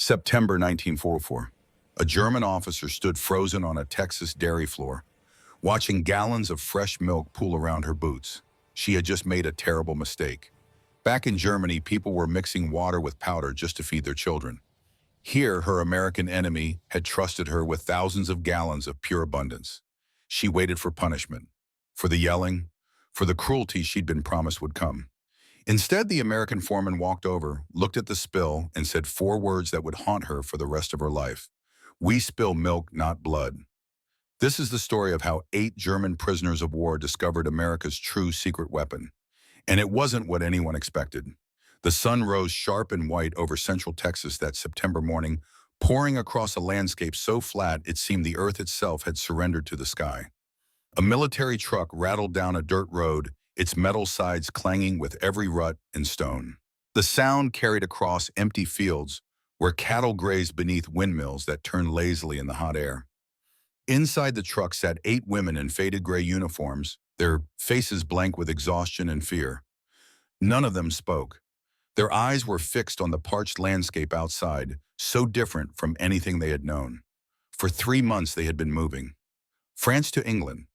September 1944. A German officer stood frozen on a Texas dairy floor, watching gallons of fresh milk pool around her boots. She had just made a terrible mistake. Back in Germany, people were mixing water with powder just to feed their children. Here, her American enemy had trusted her with thousands of gallons of pure abundance. She waited for punishment, for the yelling, for the cruelty she'd been promised would come. Instead, the American foreman walked over, looked at the spill, and said four words that would haunt her for the rest of her life. "We spill milk, not blood." This is the story of how 8 German prisoners of war discovered America's true secret weapon. And it wasn't what anyone expected. The sun rose sharp and white over central Texas that September morning, pouring across a landscape so flat it seemed the earth itself had surrendered to the sky. A military truck rattled down a dirt road, its metal sides clanging with every rut and stone. The sound carried across empty fields where cattle grazed beneath windmills that turned lazily in the hot air. Inside the truck sat 8 women in faded gray uniforms, their faces blank with exhaustion and fear. None of them spoke. Their eyes were fixed on the parched landscape outside, so different from anything they had known. For 3 months they had been moving. France to England,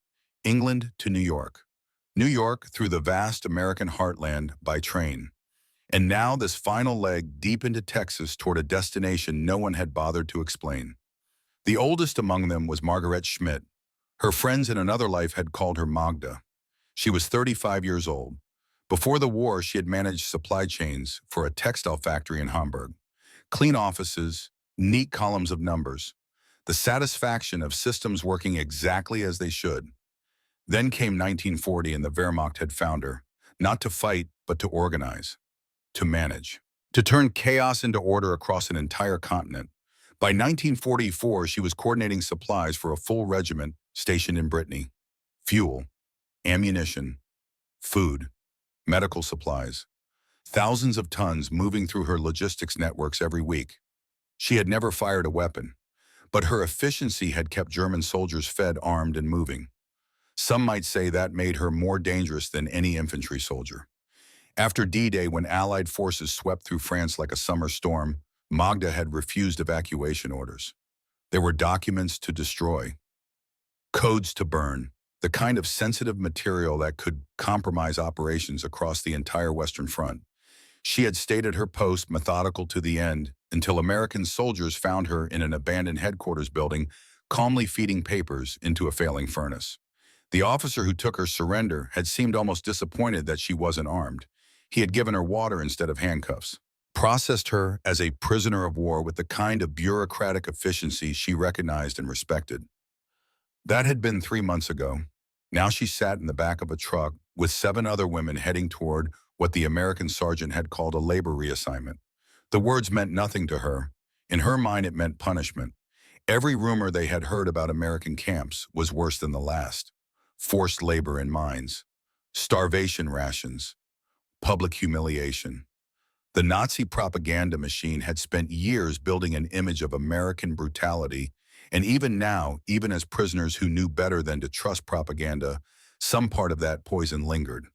England to New York, New York through the vast American heartland by train. And now this final leg deep into Texas toward a destination no one had bothered to explain. The oldest among them was Margaret Schmidt. Her friends in another life had called her Magda. She was 35 years old. Before the war, she had managed supply chains for a textile factory in Hamburg. Clean offices, neat columns of numbers, the satisfaction of systems working exactly as they should. Then came 1940 and the Wehrmacht had found her, not to fight, but to organize, to manage, to turn chaos into order across an entire continent. By 1944, she was coordinating supplies for a full regiment stationed in Brittany. Fuel, ammunition, food, medical supplies. Thousands of tons moving through her logistics networks every week. She had never fired a weapon, but her efficiency had kept German soldiers fed, armed, and moving. Some might say that made her more dangerous than any infantry soldier. After D-Day, when Allied forces swept through France like a summer storm, Magda had refused evacuation orders. There were documents to destroy, codes to burn, the kind of sensitive material that could compromise operations across the entire Western Front. She had stayed at her post, methodical to the end, until American soldiers found her in an abandoned headquarters building, calmly feeding papers into a failing furnace. The officer who took her surrender had seemed almost disappointed that she wasn't armed. He had given her water instead of handcuffs, processed her as a prisoner of war with the kind of bureaucratic efficiency she recognized and respected. That had been 3 months ago. Now she sat in the back of a truck with 7 other women heading toward what the American sergeant had called a labor reassignment. The words meant nothing to her. In her mind, it meant punishment. Every rumor they had heard about American camps was worse than the last. Forced labor in mines, starvation rations, public humiliation. The Nazi propaganda machine had spent years building an image of American brutality, and even now, even as prisoners who knew better than to trust propaganda, some part of that poison lingered.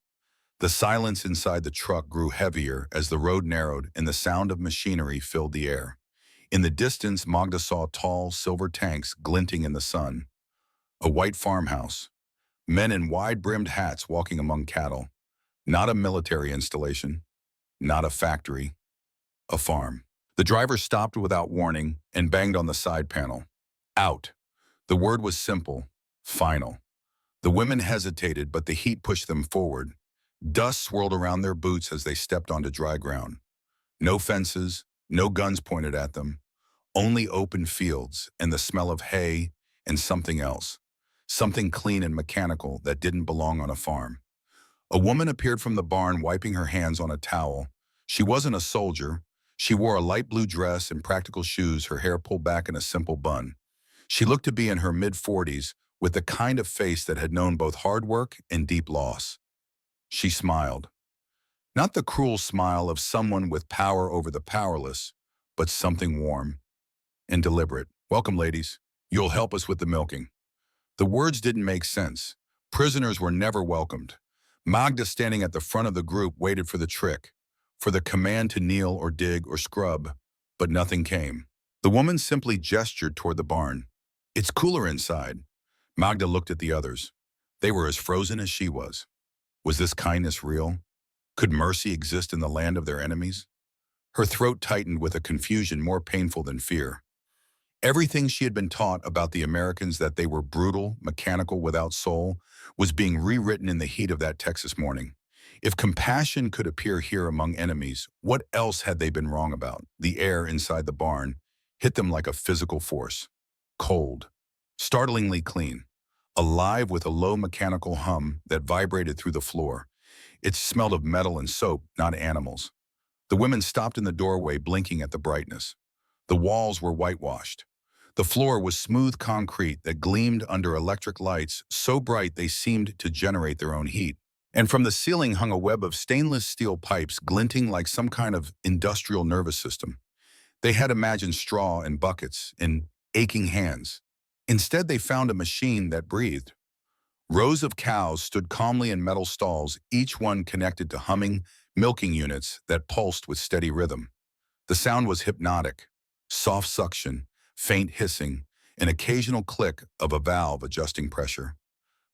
The silence inside the truck grew heavier as the road narrowed and the sound of machinery filled the air. In the distance, Magda saw tall, silver tanks glinting in the sun. A white farmhouse. Men in wide-brimmed hats walking among cattle. Not a military installation. Not a factory. A farm. The driver stopped without warning and banged on the side panel. Out. The word was simple, final. The women hesitated, but the heat pushed them forward. Dust swirled around their boots as they stepped onto dry ground. No fences, no guns pointed at them. Only open fields and the smell of hay and something else. Something clean and mechanical that didn't belong on a farm. A woman appeared from the barn wiping her hands on a towel. She wasn't a soldier. She wore a light blue dress and practical shoes, her hair pulled back in a simple bun. She looked to be in her mid-40s, with the kind of face that had known both hard work and deep loss. She smiled. Not the cruel smile of someone with power over the powerless, but something warm and deliberate. "Welcome, ladies. You'll help us with the milking." The words didn't make sense. Prisoners were never welcomed. Magda, standing at the front of the group, waited for the trick, for the command to kneel or dig or scrub. but nothing came. The woman simply gestured toward the barn. "It's cooler inside." Magda looked at the others. They were as frozen as she was. Was this kindness real? Could mercy exist in the land of their enemies? Her throat tightened with a confusion more painful than fear. Everything she had been taught about the Americans, that they were brutal, mechanical, without soul, was being rewritten in the heat of that Texas morning. If compassion could appear here among enemies, what else had they been wrong about? The air inside the barn hit them like a physical force. Cold, startlingly clean, alive with a low mechanical hum that vibrated through the floor. It smelled of metal and soap, not animals. The women stopped in the doorway, blinking at the brightness. The walls were whitewashed. The floor was smooth concrete that gleamed under electric lights so bright they seemed to generate their own heat. And from the ceiling hung a web of stainless steel pipes glinting like some kind of industrial nervous system. They had imagined straw and buckets and aching hands. Instead, they found a machine that breathed. Rows of cows stood calmly in metal stalls, each one connected to humming, milking units that pulsed with steady rhythm. The sound was hypnotic. Soft suction, faint hissing, an occasional click of a valve adjusting pressure.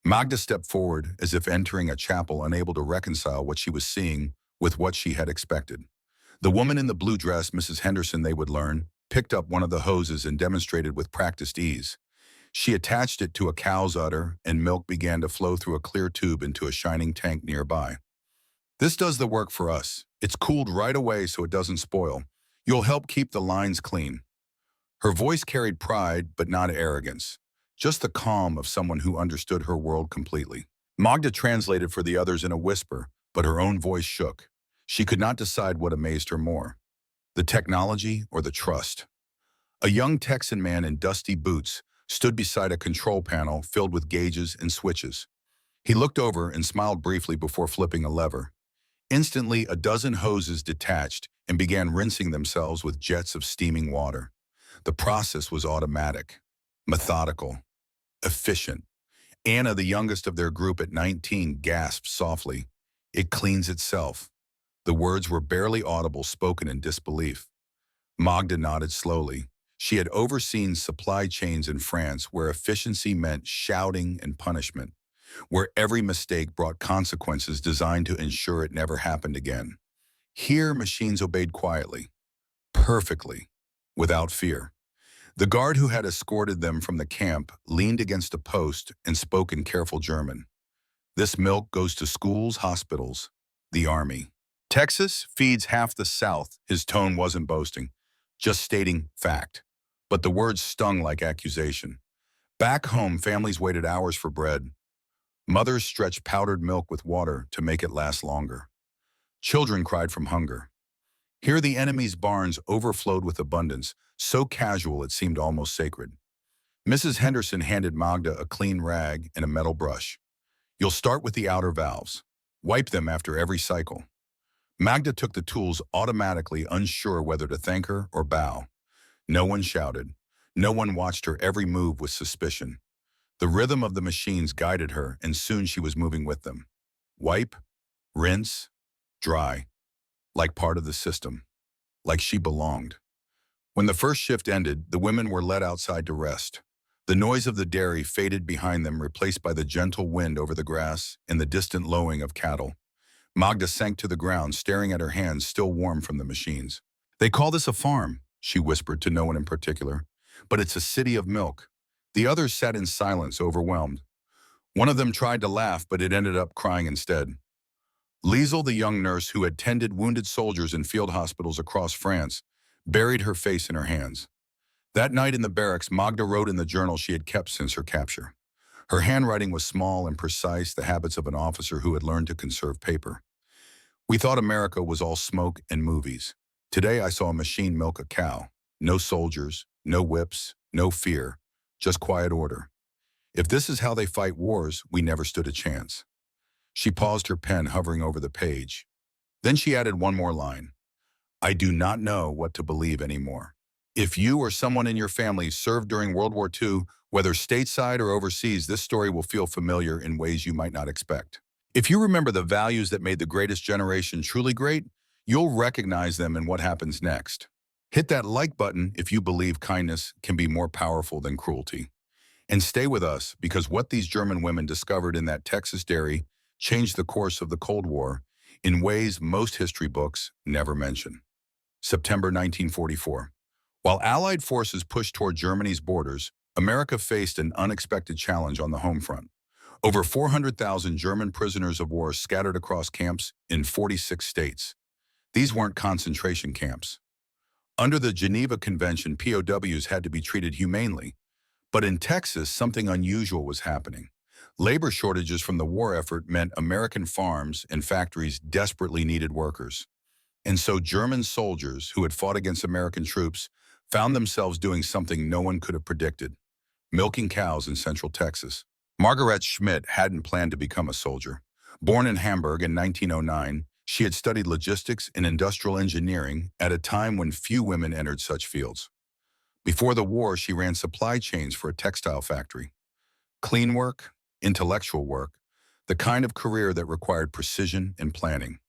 Magda stepped forward as if entering a chapel, unable to reconcile what she was seeing with what she had expected. The woman in the blue dress, Mrs. Henderson, they would learn, picked up one of the hoses and demonstrated with practiced ease. She attached it to a cow's udder, and milk began to flow through a clear tube into a shining tank nearby. "This does the work for us. It's cooled right away so it doesn't spoil. You'll help keep the lines clean." Her voice carried pride, but not arrogance, just the calm of someone who understood her world completely. Magda translated for the others in a whisper, but her own voice shook. She could not decide what amazed her more, the technology or the trust. A young Texan man in dusty boots stood beside a control panel filled with gauges and switches. He looked over and smiled briefly before flipping a lever. Instantly, a dozen hoses detached and began rinsing themselves with jets of steaming water. The process was automatic, methodical, efficient. Anna, the youngest of their group at 19, gasped softly. "It cleans itself." The words were barely audible, spoken in disbelief. Magda nodded slowly. She had overseen supply chains in France where efficiency meant shouting and punishment, where every mistake brought consequences designed to ensure it never happened again. Here, machines obeyed quietly, perfectly, without fear. The guard who had escorted them from the camp leaned against a post and spoke in careful German. "This milk goes to schools, hospitals, the army. Texas feeds half the South." His tone wasn't boasting, just stating fact. But the words stung like accusation. Back home, families waited hours for bread. Mothers stretched powdered milk with water to make it last longer. Children cried from hunger. Here the enemy's barns overflowed with abundance, so casual it seemed almost sacred. Mrs. Henderson handed Magda a clean rag and a metal brush. "You'll start with the outer valves. Wipe them after every cycle." Magda took the tools automatically, unsure whether to thank her or bow. No one shouted. No one watched her every move with suspicion. The rhythm of the machines guided her, and soon she was moving with them. Wipe, rinse, dry, like part of the system, like she belonged. When the first shift ended, the women were led outside to rest. The noise of the dairy faded behind them, replaced by the gentle wind over the grass and the distant lowing of cattle. Magda sank to the ground, staring at her hands still warm from the machines. "They call this a farm," she whispered to no one in particular, "but it's a city of milk." The others sat in silence, overwhelmed. One of them tried to laugh, but it ended up crying instead. Liesel, the young nurse who had tended wounded soldiers in field hospitals across France, buried her face in her hands. That night in the barracks, Magda wrote in the journal she had kept since her capture. Her handwriting was small and precise, the habits of an officer who had learned to conserve paper. "We thought America was all smoke and movies. Today I saw a machine milk a cow. No soldiers, no whips, no fear, just quiet order. If this is how they fight wars, we never stood a chance." She paused, her pen hovering over the page. Then she added one more line. "I do not know what to believe anymore." If you or someone in your family served during World War II, whether stateside or overseas, this story will feel familiar in ways you might not expect. If you remember the values that made the greatest generation truly great, you'll recognize them in what happens next. Hit that like button if you believe kindness can be more powerful than cruelty. And stay with us because what these German women discovered in that Texas dairy changed the course of the Cold War in ways most history books never mention. September 1944. While Allied forces pushed toward Germany's borders, America faced an unexpected challenge on the home front. Over 400,000 German prisoners of war scattered across camps in 46 states. These weren't concentration camps. Under the Geneva Convention, POWs had to be treated humanely. But in Texas, something unusual was happening. Labor shortages from the war effort meant American farms and factories desperately needed workers. And so German soldiers who had fought against American troops found themselves doing something no one could have predicted: milking cows in Central Texas. Margaret Schmidt hadn't planned to become a soldier. Born in Hamburg in 1909, she had studied logistics and industrial engineering at a time when few women entered such fields. Before the war, she ran supply chains for a textile factory. Clean work, intellectual work, the kind of career that required precision and planning.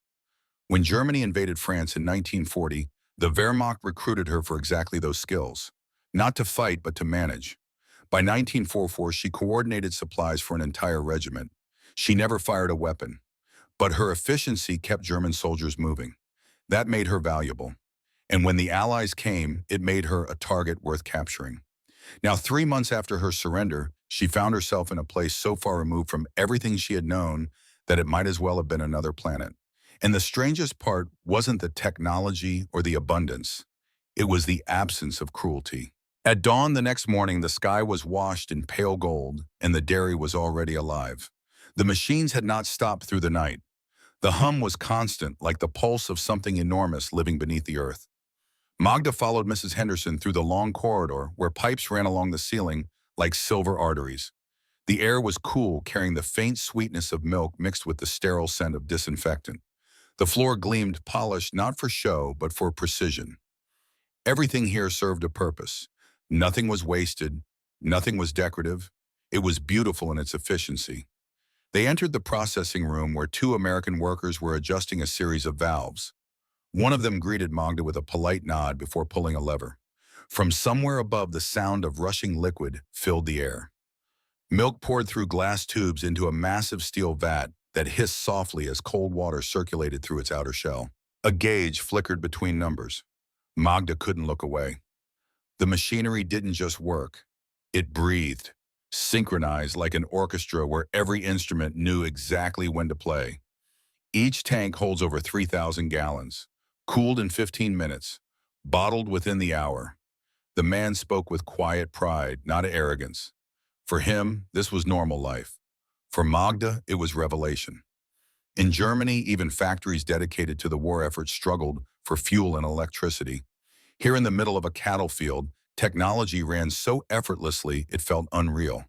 When Germany invaded France in 1940, the Wehrmacht recruited her for exactly those skills. Not to fight, but to manage. By 1944, she coordinated supplies for an entire regiment. She never fired a weapon, but her efficiency kept German soldiers moving. That made her valuable. And when the Allies came, it made her a target worth capturing. Now, 3 months after her surrender, she found herself in a place so far removed from everything she had known that it might as well have been another planet. And the strangest part wasn't the technology or the abundance. It was the absence of cruelty. At dawn the next morning, the sky was washed in pale gold, and the dairy was already alive. The machines had not stopped through the night. The hum was constant, like the pulse of something enormous living beneath the earth. Magda followed Mrs. Henderson through the long corridor where pipes ran along the ceiling like silver arteries. The air was cool, carrying the faint sweetness of milk mixed with the sterile scent of disinfectant. The floor gleamed polished not for show, but for precision. Everything here served a purpose. Nothing was wasted. Nothing was decorative. It was beautiful in its efficiency. They entered the processing room where two American workers were adjusting a series of valves. One of them greeted Magda with a polite nod before pulling a lever. From somewhere above, the sound of rushing liquid filled the air. Milk poured through glass tubes into a massive steel vat that hissed softly as cold water circulated through its outer shell. A gauge flickered between numbers. Magda couldn't look away. The machinery didn't just work. It breathed, synchronized like an orchestra where every instrument knew exactly when to play. Each tank holds over 3,000 gallons, cooled in 15 minutes, bottled within the hour. The man spoke with quiet pride, not arrogance. For him, this was normal life. For Magda, it was revelation. In Germany, even factories dedicated to the war effort struggled for fuel and electricity. Here in the middle of a cattle field, technology ran so effortlessly it felt unreal.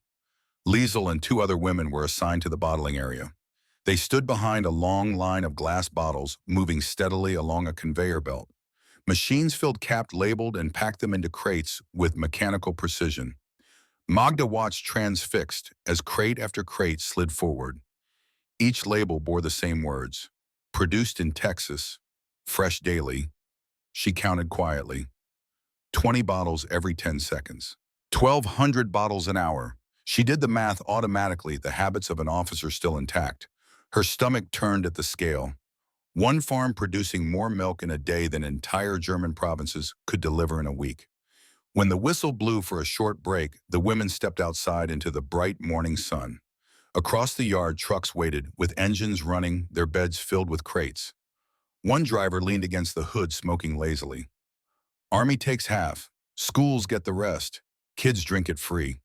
Liesel and two other women were assigned to the bottling area. They stood behind a long line of glass bottles, moving steadily along a conveyor belt. Machines filled capped, labeled, and packed them into crates with mechanical precision. Magda watched transfixed as crate after crate slid forward. Each label bore the same words: produced in Texas, fresh daily. She counted quietly. 20 bottles every 10 seconds. 1,200 bottles an hour. She did the math automatically, the habits of an officer still intact. Her stomach turned at the scale. One farm producing more milk in a day than entire German provinces could deliver in a week. When the whistle blew for a short break, the women stepped outside into the bright morning sun. Across the yard, trucks waited, with engines running, their beds filled with crates. One driver leaned against the hood, smoking lazily. Army takes half. Schools get the rest. Kids drink it free.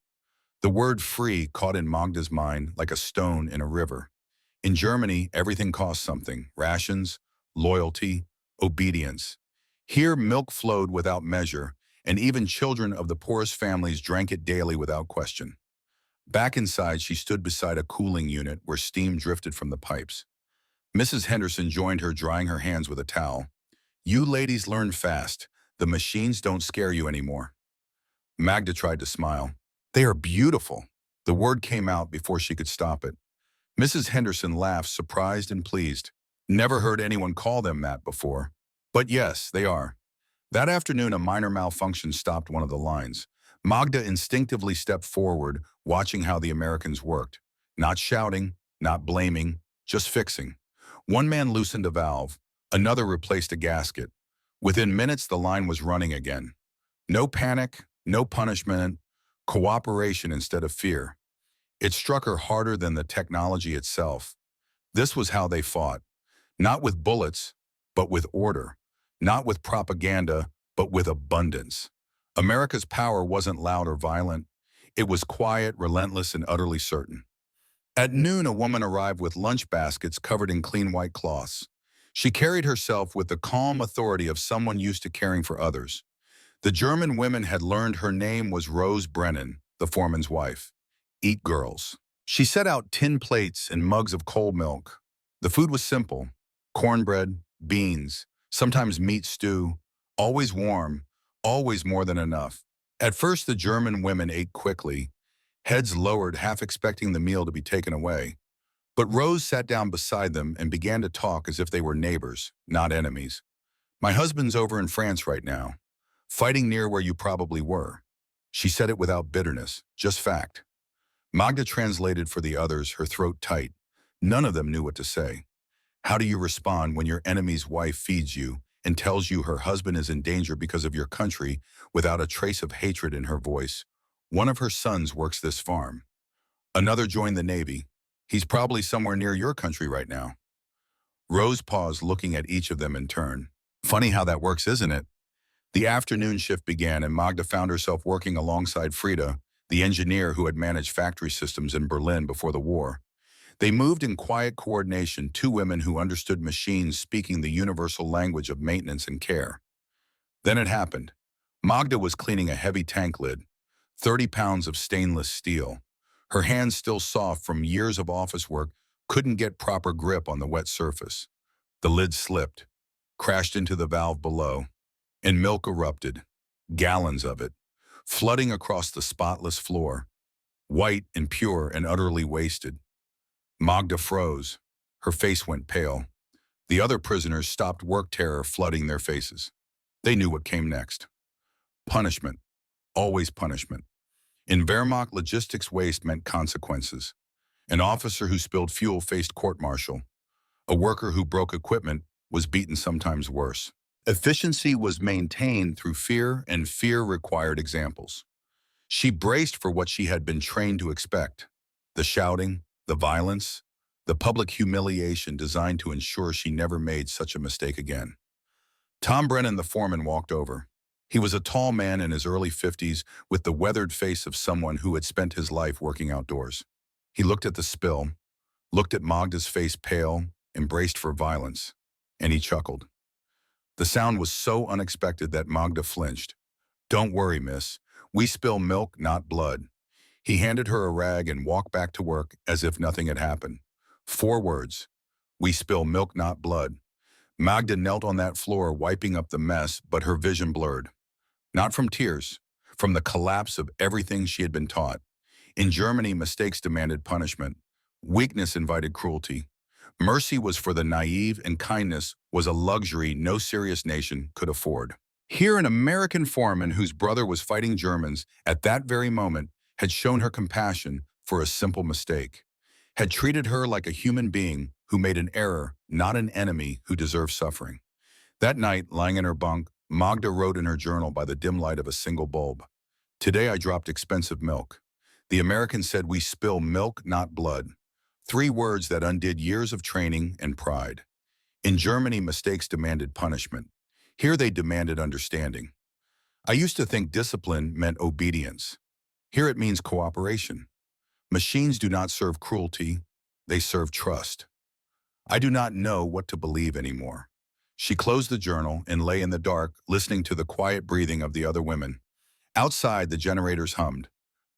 The word free caught in Magda's mind like a stone in a river. In Germany, everything cost something: rations, loyalty, obedience. Here, milk flowed without measure, and even children of the poorest families drank it daily without question. Back inside, she stood beside a cooling unit where steam drifted from the pipes. Mrs. Henderson joined her, drying her hands with a towel. "You ladies learn fast. The machines don't scare you anymore." Magda tried to smile. "They are beautiful." The word came out before she could stop it. Mrs. Henderson laughed, surprised and pleased. "Never heard anyone call them that before." "But yes, they are. That afternoon, a minor malfunction stopped one of the lines. Magda instinctively stepped forward, watching how the Americans worked. Not shouting, not blaming, just fixing. One man loosened a valve, another replaced a gasket. Within minutes, the line was running again. No panic, no punishment, cooperation instead of fear. It struck her harder than the technology itself. This was how they fought. Not with bullets, but with order. Not with propaganda, but with abundance. America's power wasn't loud or violent. It was quiet, relentless, and utterly certain. At noon, a woman arrived with lunch baskets covered in clean white cloths. She carried herself with the calm authority of someone used to caring for others. The German women had learned her name was Rose Brennan, the foreman's wife. Eat girls. She set out tin plates and mugs of cold milk. The food was simple: cornbread, beans, sometimes meat stew, always warm, always more than enough. At first, the German women ate quickly, heads lowered, half expecting the meal to be taken away. But Rose sat down beside them and began to talk as if they were neighbors, not enemies. "My husband's over in France right now, fighting near where you probably were." She said it without bitterness, just fact. Magda translated for the others, her throat tight. None of them knew what to say. How do you respond when your enemy's wife feeds you and tells you her husband is in danger because of your country without a trace of hatred in her voice? One of her sons works this farm. Another joined the Navy. He's probably somewhere near your country right now. Rose paused, looking at each of them in turn. Funny how that works, isn't it? The afternoon shift began, and Magda found herself working alongside Frida, the engineer who had managed factory systems in Berlin before the war. They moved in quiet coordination, two women who understood machines speaking the universal language of maintenance and care. Then it happened. Magda was cleaning a heavy tank lid, 30 pounds of stainless steel. Her hands, still soft from years of office work, couldn't get proper grip on the wet surface. The lid slipped, crashed into the valve below, and milk erupted, gallons of it, flooding across the spotless floor, white and pure and utterly wasted. Magda froze. Her face went pale. The other prisoners stopped work, terror flooding their faces. They knew what came next. Punishment. Always punishment. In Wehrmacht, logistics waste meant consequences. An officer who spilled fuel faced court-martial. A worker who broke equipment was beaten, sometimes worse. Efficiency was maintained through fear, and fear required examples. She braced for what she had been trained to expect: the shouting, the violence, the public humiliation designed to ensure she never made such a mistake again. Tom Brennan, the foreman, walked over. He was a tall man in his early 50s with the weathered face of someone who had spent his life working outdoors. He looked at the spill, looked at Magda's face, pale, embraced for violence, and he chuckled. The sound was so unexpected that Magda flinched. "Don't worry, miss. We spill milk, not blood." He handed her a rag and walked back to work as if nothing had happened. 4 words. "We spill milk, not blood." Magda knelt on that floor, wiping up the mess, but her vision blurred. Not from tears, from the collapse of everything she had been taught. In Germany, mistakes demanded punishment. Weakness invited cruelty. Mercy was for the naive, and kindness was a luxury no serious nation could afford. Here, an American foreman whose brother was fighting Germans at that very moment had shown her compassion for a simple mistake, had treated her like a human being who made an error, not an enemy who deserved suffering. That night, lying in her bunk, Magda wrote in her journal by the dim light of a single bulb, "Today I dropped expensive milk. The Americans said we spill milk, not blood." 3 words that undid years of training and pride. In Germany, mistakes demanded punishment. Here they demanded understanding. I used to think discipline meant obedience. Here it means cooperation. Machines do not serve cruelty, they serve trust. I do not know what to believe anymore. She closed the journal and lay in the dark, listening to the quiet breathing of the other women. Outside, the generators hummed.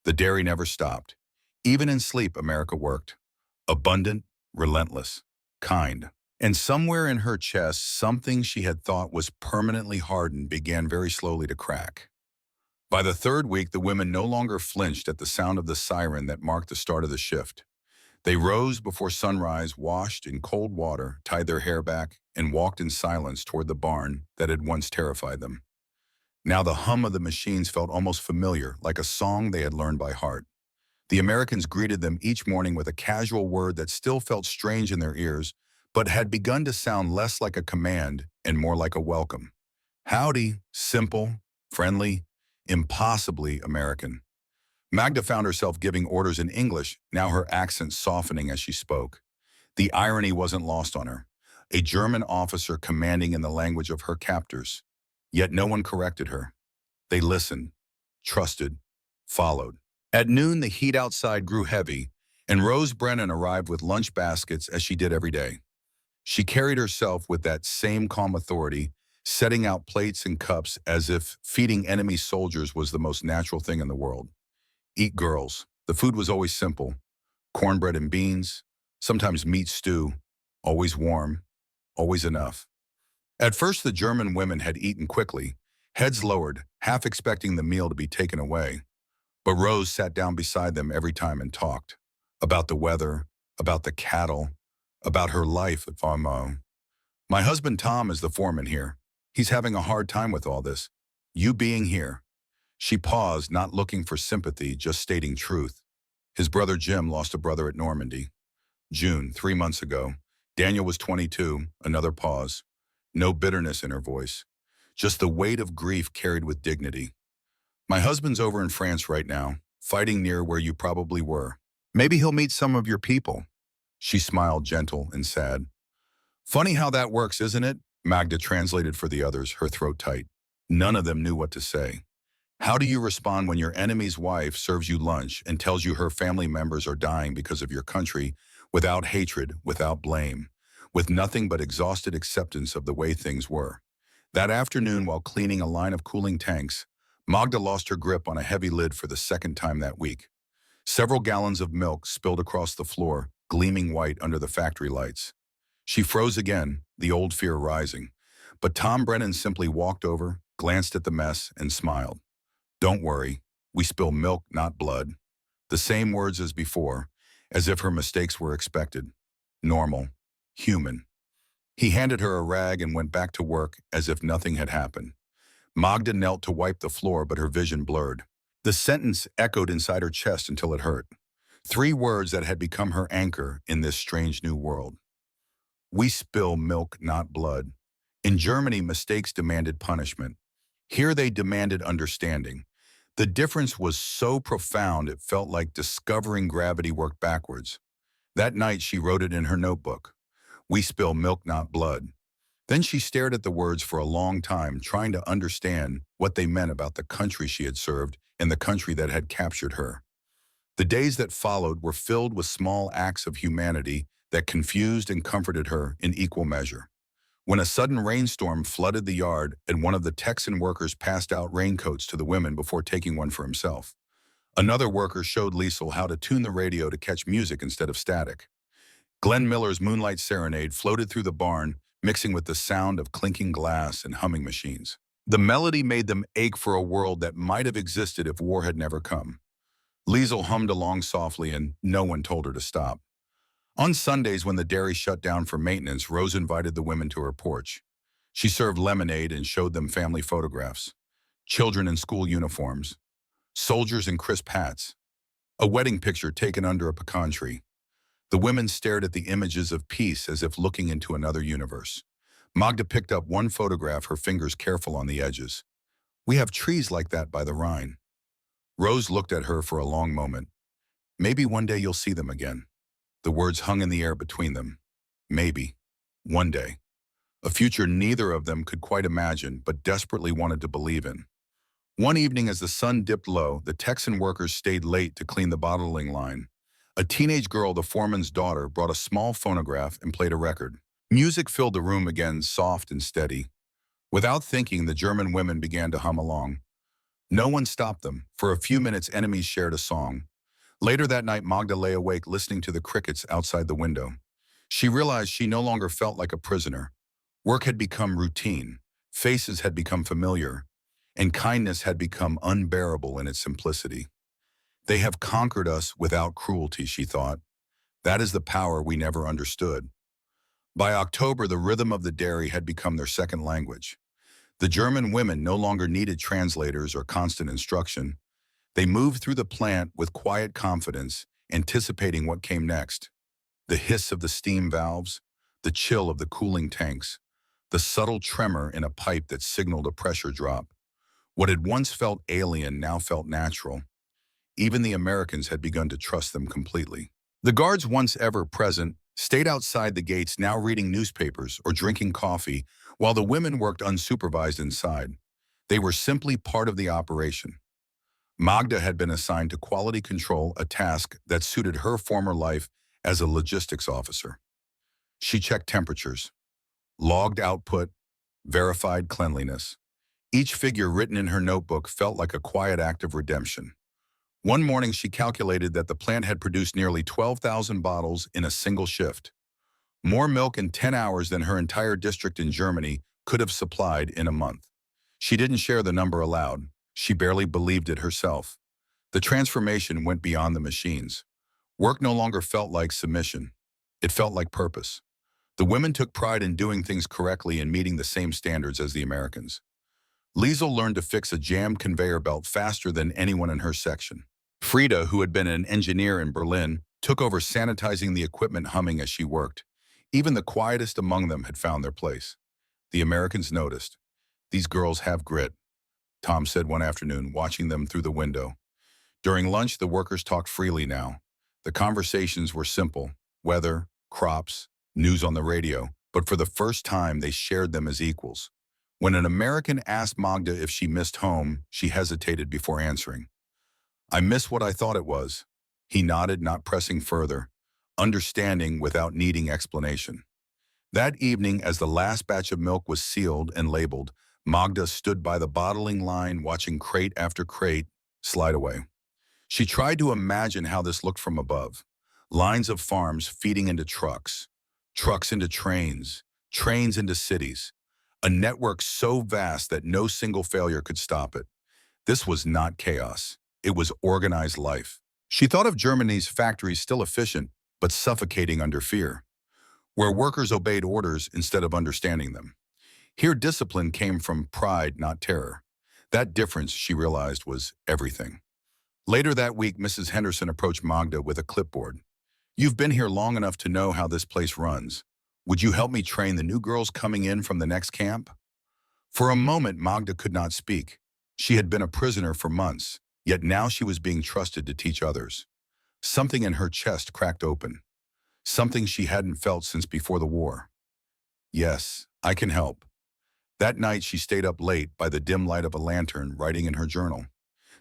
The dairy never stopped. Even in sleep, America worked. Abundant, relentless, kind. And somewhere in her chest, something she had thought was permanently hardened began very slowly to crack. By the 3rd week, the women no longer flinched at the sound of the siren that marked the start of the shift. They rose before sunrise, washed in cold water, tied their hair back, and walked in silence toward the barn that had once terrified them. Now the hum of the machines felt almost familiar, like a song they had learned by heart. The Americans greeted them each morning with a casual word that still felt strange in their ears, but had begun to sound less like a command and more like a welcome. Howdy, simple, friendly, impossibly American. Magda found herself giving orders in English, now her accent softening as she spoke. The irony wasn't lost on her. A German officer commanding in the language of her captors. Yet no one corrected her. They listened, trusted, followed. At noon, the heat outside grew heavy, and Rose Brennan arrived with lunch baskets as she did every day. She carried herself with that same calm authority, setting out plates and cups as if feeding enemy soldiers was the most natural thing in the world. Eat, girls. The food was always simple. Cornbread and beans, sometimes meat stew, always warm, always enough. At first, the German women had eaten quickly, heads lowered, half expecting the meal to be taken away. But Rose sat down beside them every time and talked. About the weather, about the cattle, about her life at Farmo. My husband Tom is the foreman here. He's having a hard time with all this. You being here. She paused, not looking for sympathy, just stating truth. His brother Jim lost a brother at Normandy. June, 3 months ago. Daniel was 22, another pause. No bitterness in her voice. Just the weight of grief carried with dignity. My husband's over in France right now, fighting near where you probably were. Maybe he'll meet some of your people. She smiled, gentle and sad. Funny how that works, isn't it? Magda translated for the others, her throat tight. None of them knew what to say. How do you respond when your enemy's wife serves you lunch and tells you her family members are dying because of your country, without hatred, without blame, with nothing but exhausted acceptance of the way things were? That afternoon, while cleaning a line of cooling tanks, Magda lost her grip on a heavy lid for the second time that week. Several gallons of milk spilled across the floor, gleaming white under the factory lights. She froze again, the old fear rising. But Tom Brennan simply walked over, glanced at the mess, and smiled. Don't worry, we spill milk, not blood. The same words as before, as if her mistakes were expected. Normal. Human. He handed her a rag and went back to work as if nothing had happened. Magda knelt to wipe the floor, but her vision blurred. The sentence echoed inside her chest until it hurt. 3 words that had become her anchor in this strange new world. We spill milk, not blood. In Germany, mistakes demanded punishment. Here they demanded understanding. The difference was so profound it felt like discovering gravity worked backwards. That night she wrote it in her notebook. We spill milk, not blood. Then she stared at the words for a long time, trying to understand what they meant about the country she had served and the country that had captured her. The days that followed were filled with small acts of humanity that confused and comforted her in equal measure. When a sudden rainstorm flooded the yard and one of the Texan workers passed out raincoats to the women before taking one for himself. Another worker showed Liesel how to tune the radio to catch music instead of static. Glenn Miller's Moonlight Serenade floated through the barn, mixing with the sound of clinking glass and humming machines. The melody made them ache for a world that might have existed if war had never come. Liesel hummed along softly and no one told her to stop. On Sundays, when the dairy shut down for maintenance, Rose invited the women to her porch. She served lemonade and showed them family photographs. Children in school uniforms. Soldiers in crisp hats. A wedding picture taken under a pecan tree. The women stared at the images of peace as if looking into another universe. Magda picked up one photograph, her fingers careful on the edges. We have trees like that by the Rhine. Rose looked at her for a long moment. Maybe one day you'll see them again. The words hung in the air between them. Maybe. One day. A future neither of them could quite imagine, but desperately wanted to believe in. One evening as the sun dipped low, the Texan workers stayed late to clean the bottling line. A teenage girl, the foreman's daughter, brought a small phonograph and played a record. Music filled the room again, soft and steady. Without thinking, the German women began to hum along. No one stopped them. For a few minutes, enemies shared a song. Later that night, Magda lay awake listening to the crickets outside the window. She realized she no longer felt like a prisoner. Work had become routine, faces had become familiar, and kindness had become unbearable in its simplicity. They have conquered us without cruelty, she thought. That is the power we never understood. By October, the rhythm of the dairy had become their second language. The German women no longer needed translators or constant instruction. They moved through the plant with quiet confidence, anticipating what came next. The hiss of the steam valves, the chill of the cooling tanks, the subtle tremor in a pipe that signaled a pressure drop. What had once felt alien now felt natural. Even the Americans had begun to trust them completely. The guards, once ever present, stayed outside the gates, now reading newspapers or drinking coffee, while the women worked unsupervised inside. They were simply part of the operation. Magda had been assigned to quality control, a task that suited her former life as a logistics officer. She checked temperatures, logged output, verified cleanliness. Each figure written in her notebook felt like a quiet act of redemption. One morning, she calculated that the plant had produced nearly 12,000 bottles in a single shift, more milk in 10 hours than her entire district in Germany could have supplied in a month. She didn't share the number aloud. She barely believed it herself. The transformation went beyond the machines. Work no longer felt like submission. It felt like purpose. The women took pride in doing things correctly and meeting the same standards as the Americans. Liesel learned to fix a jammed conveyor belt faster than anyone in her section. Frieda, who had been an engineer in Berlin, took over sanitizing the equipment, humming as she worked. Even the quietest among them had found their place. The Americans noticed. "These girls have grit," Tom said one afternoon, watching them through the window. During lunch, the workers talked freely now. The conversations were simple: weather, crops, news on the radio, but for the first time they shared them as equals. When an American asked Magda if she missed home, she hesitated before answering. "I miss what I thought it was." He nodded, not pressing further, understanding without needing explanation. That evening, as the last batch of milk was sealed and labeled, Magda stood by the bottling line, watching crate after crate slide away. She tried to imagine how this looked from above. Lines of farms feeding into trucks, trucks into trains, trains into cities. A network so vast that no single failure could stop it. This was not chaos. It was organized life. She thought of Germany's factories, still efficient, but suffocating under fear, where workers obeyed orders instead of understanding them. Here, discipline came from pride, not terror. That difference, she realized, was everything. Later that week, Mrs. Henderson approached Magda with a clipboard. "You've been here long enough to know how this place runs. Would you help me train the new girls coming in from the next camp?" For a moment, Magda could not speak. She had been a prisoner for months, yet now she was being trusted to teach others. Something in her chest cracked open. Something she hadn't felt since before the war. "Yes, I can help." That night, she stayed up late by the dim light of a lantern, writing in her journal.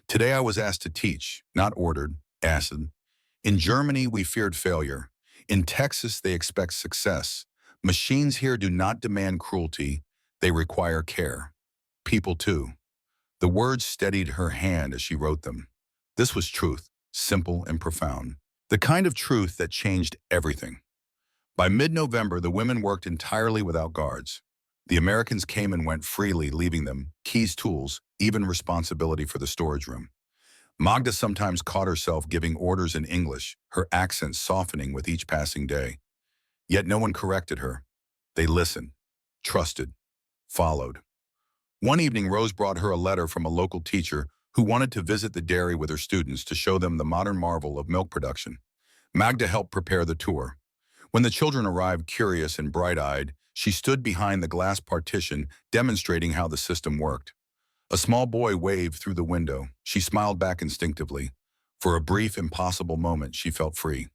"Today I was asked to teach, not ordered, acid. In Germany, we feared failure. In Texas, they expect success. Machines here do not demand cruelty. They require care. People too." The words steadied her hand as she wrote them. This was truth, simple and profound. The kind of truth that changed everything. By mid-November, the women worked entirely without guards. The Americans came and went freely, leaving them keys, tools, even responsibility for the storage room. Magda sometimes caught herself giving orders in English, her accent softening with each passing day. Yet no one corrected her. They listened, trusted, followed. One evening, Rose brought her a letter from a local teacher who wanted to visit the dairy with her students to show them the modern marvel of milk production. Magda helped prepare the tour. When the children arrived, curious and bright-eyed, she stood behind the glass partition, demonstrating how the system worked. A small boy waved through the window. She smiled back instinctively. For a brief, impossible moment, she felt free.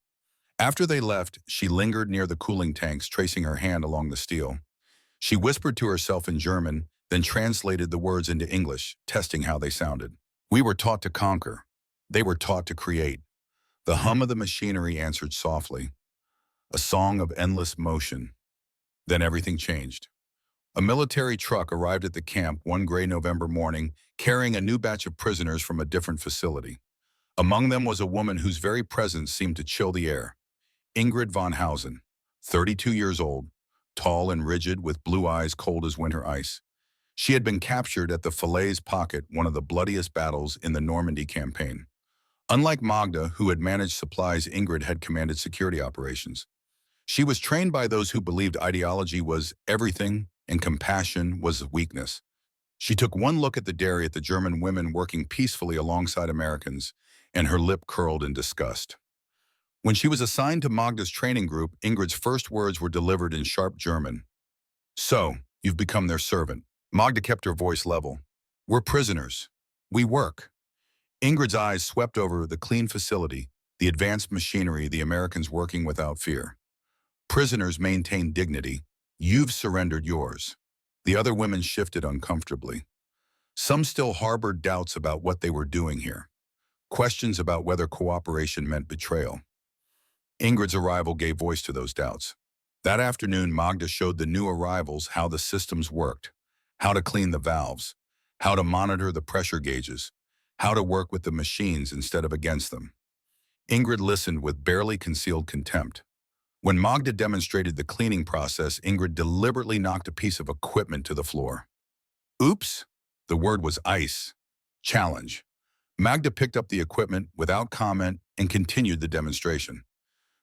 After they left, she lingered near the cooling tanks, tracing her hand along the steel. She whispered to herself in German, then translated the words into English, testing how they sounded. "We were taught to conquer. They were taught to create." The hum of the machinery answered softly. A song of endless motion. Then everything changed. A military truck arrived at the camp one gray November morning, carrying a new batch of prisoners from a different facility. Among them was a woman whose very presence seemed to chill the air. Ingrid von Hausen, 32 years old, tall and rigid, with blue eyes cold as winter ice. She had been captured at the Falaise Pocket, one of the bloodiest battles in the Normandy campaign. Unlike Magda, who had managed supplies, Ingrid had commanded security operations. She was trained by those who believed ideology was everything and compassion was weakness. She took one look at the dairy at the German women working peacefully alongside Americans, and her lip curled in disgust. When she was assigned to Magda's training group, Ingrid's first words were delivered in sharp German. So, you've become their servant. Magda kept her voice level. We're prisoners. We work. Ingrid's eyes swept over the clean facility, the advanced machinery, the Americans working without fear. Prisoners maintain dignity. You've surrendered yours. The other women shifted uncomfortably. Some still harbored doubts about what they were doing here. Questions about whether cooperation meant betrayal. Ingrid's arrival gave voice to those doubts. That afternoon, Magda showed the new arrivals how the systems worked, how to clean the valves, how to monitor the pressure gauges, how to work with the machines instead of against them. Ingrid listened with barely concealed contempt. When Magda demonstrated the cleaning process, Ingrid deliberately knocked a piece of equipment to the floor. Oops! The word was ice. Challenge. Magda picked up the equipment without comment and continued the demonstration.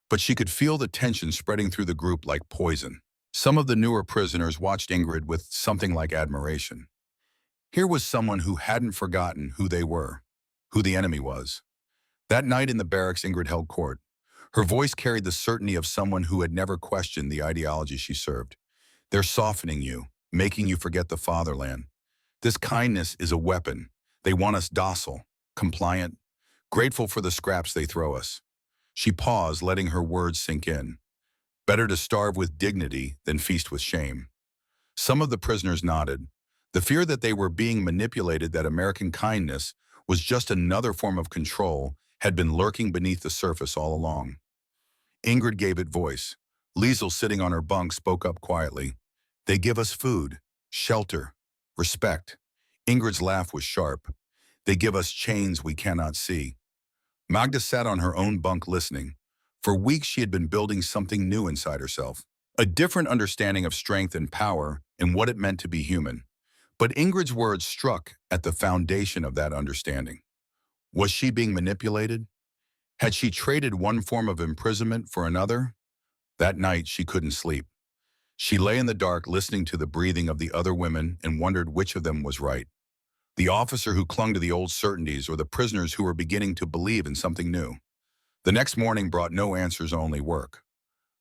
But she could feel the tension spreading through the group like poison. Some of the newer prisoners watched Ingrid with something like admiration. Here was someone who hadn't forgotten who they were, who the enemy was. That night in the barracks, Ingrid held court. Her voice carried the certainty of someone who had never questioned the ideology she served. They're softening you, making you forget the fatherland. This kindness is a weapon. They want us docile, compliant, grateful for the scraps they throw us. She paused, letting her words sink in. Better to starve with dignity than feast with shame. Some of the prisoners nodded. The fear that they were being manipulated, that American kindness was just another form of control, had been lurking beneath the surface all along. Ingrid gave it voice. Liesel, sitting on her bunk, spoke up quietly. They give us food, shelter, respect. Ingrid's laugh was sharp. They give us chains we cannot see. Magda sat on her own bunk listening. For weeks she had been building something new inside herself. A different understanding of strength and power and what it meant to be human. But Ingrid's words struck at the foundation of that understanding. Was she being manipulated? Had she traded one form of imprisonment for another? That night she couldn't sleep. She lay in the dark listening to the breathing of the other women and wondered which of them was right. The officer who clung to the old certainties or the prisoners who were beginning to believe in something new. The next morning brought no answers, only work.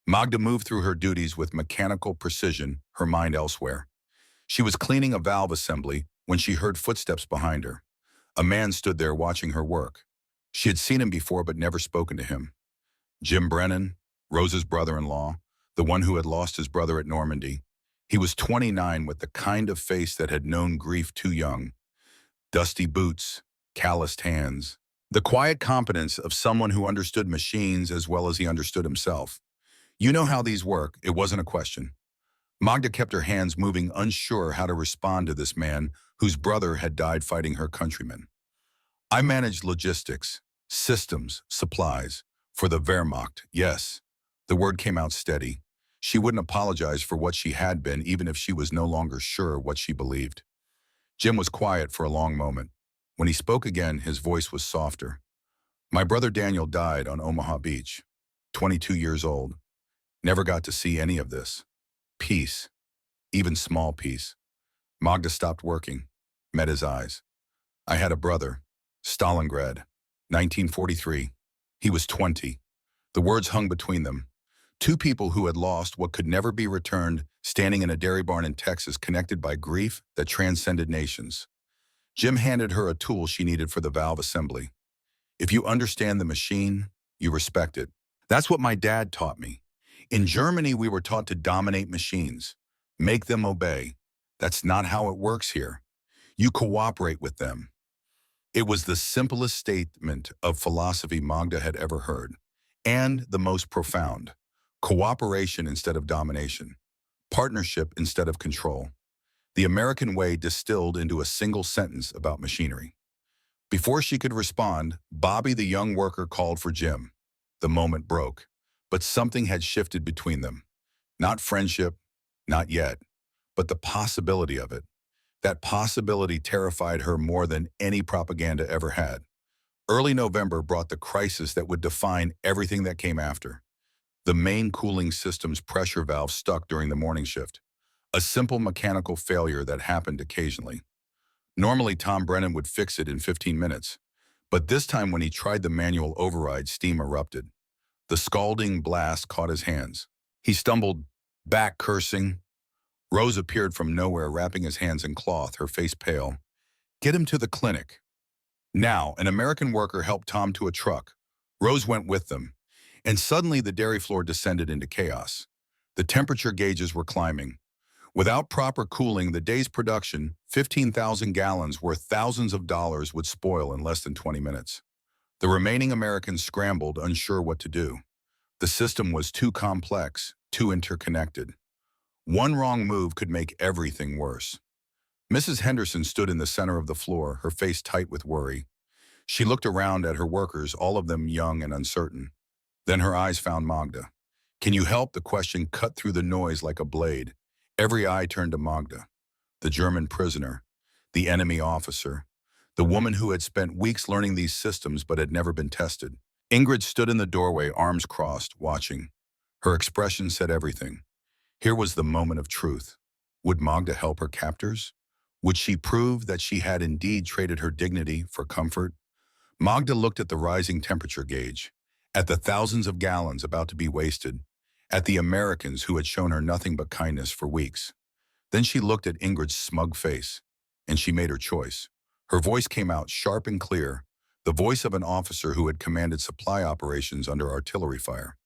Magda moved through her duties with mechanical precision, her mind elsewhere. She was cleaning a valve assembly when she heard footsteps behind her. A man stood there watching her work. She had seen him before but never spoken to him. Jim Brennan, Rose's brother-in-law, the one who had lost his brother at Normandy. He was 29 with the kind of face that had known grief too young. Dusty boots, calloused hands. The quiet competence of someone who understood machines as well as he understood himself. You know how these work, it wasn't a question. Magda kept her hands moving, unsure how to respond to this man whose brother had died fighting her countrymen. I managed logistics, systems, supplies, for the Wehrmacht, yes. The word came out steady. She wouldn't apologize for what she had been, even if she was no longer sure what she believed. Jim was quiet for a long moment. When he spoke again, his voice was softer. My brother Daniel died on Omaha Beach, 22 years old. Never got to see any of this. Peace, even small peace. Magda stopped working, met his eyes. I had a brother, Stalingrad, 1943. He was 20. The words hung between them. Two people who had lost what could never be returned, standing in a dairy barn in Texas, connected by grief that transcended nations. Jim handed her a tool she needed for the valve assembly. If you understand the machine, you respect it. That's what my dad taught me. In Germany, we were taught to dominate machines, make them obey. That's not how it works here. You cooperate with them. It was the simplest statement of philosophy Magda had ever heard, and the most profound. Cooperation instead of domination. Partnership instead of control. The American way distilled into a single sentence about machinery. Before she could respond, Bobby, the young worker, called for Jim. The moment broke, but something had shifted between them. Not friendship, not yet, but the possibility of it. That possibility terrified her more than any propaganda ever had. Early November brought the crisis that would define everything that came after. The main cooling system's pressure valve stuck during the morning shift. A simple mechanical failure that happened occasionally. Normally, Tom Brennan would fix it in 15 minutes, but this time when he tried the manual override, steam erupted. The scalding blast caught his hands. He stumbled back, cursing. Rose appeared from nowhere, wrapping his hands in cloth, her face pale. "Get him to the clinic." Now, an American worker helped Tom to a truck. Rose went with them, and suddenly the dairy floor descended into chaos. The temperature gauges were climbing. Without proper cooling, the day's production, 15,000 gallons worth thousands of dollars, would spoil in less than 20 minutes. The remaining Americans scrambled, unsure what to do. The system was too complex, too interconnected. One wrong move could make everything worse. Mrs. Henderson stood in the center of the floor, her face tight with worry. She looked around at her workers, all of them young and uncertain. Then her eyes found Magda. "Can you help?" The question cut through the noise like a blade. Every eye turned to Magda, the German prisoner, the enemy officer, the woman who had spent weeks learning these systems but had never been tested. Ingrid stood in the doorway, arms crossed, watching. Her expression said everything. Here was the moment of truth. Would Magda help her captors? Would she prove that she had indeed traded her dignity for comfort? Magda looked at the rising temperature gauge, at the thousands of gallons about to be wasted, at the Americans who had shown her nothing but kindness for weeks. Then she looked at Ingrid's smug face, and she made her choice. Her voice came out sharp and clear, the voice of an officer who had commanded supply operations under artillery fire.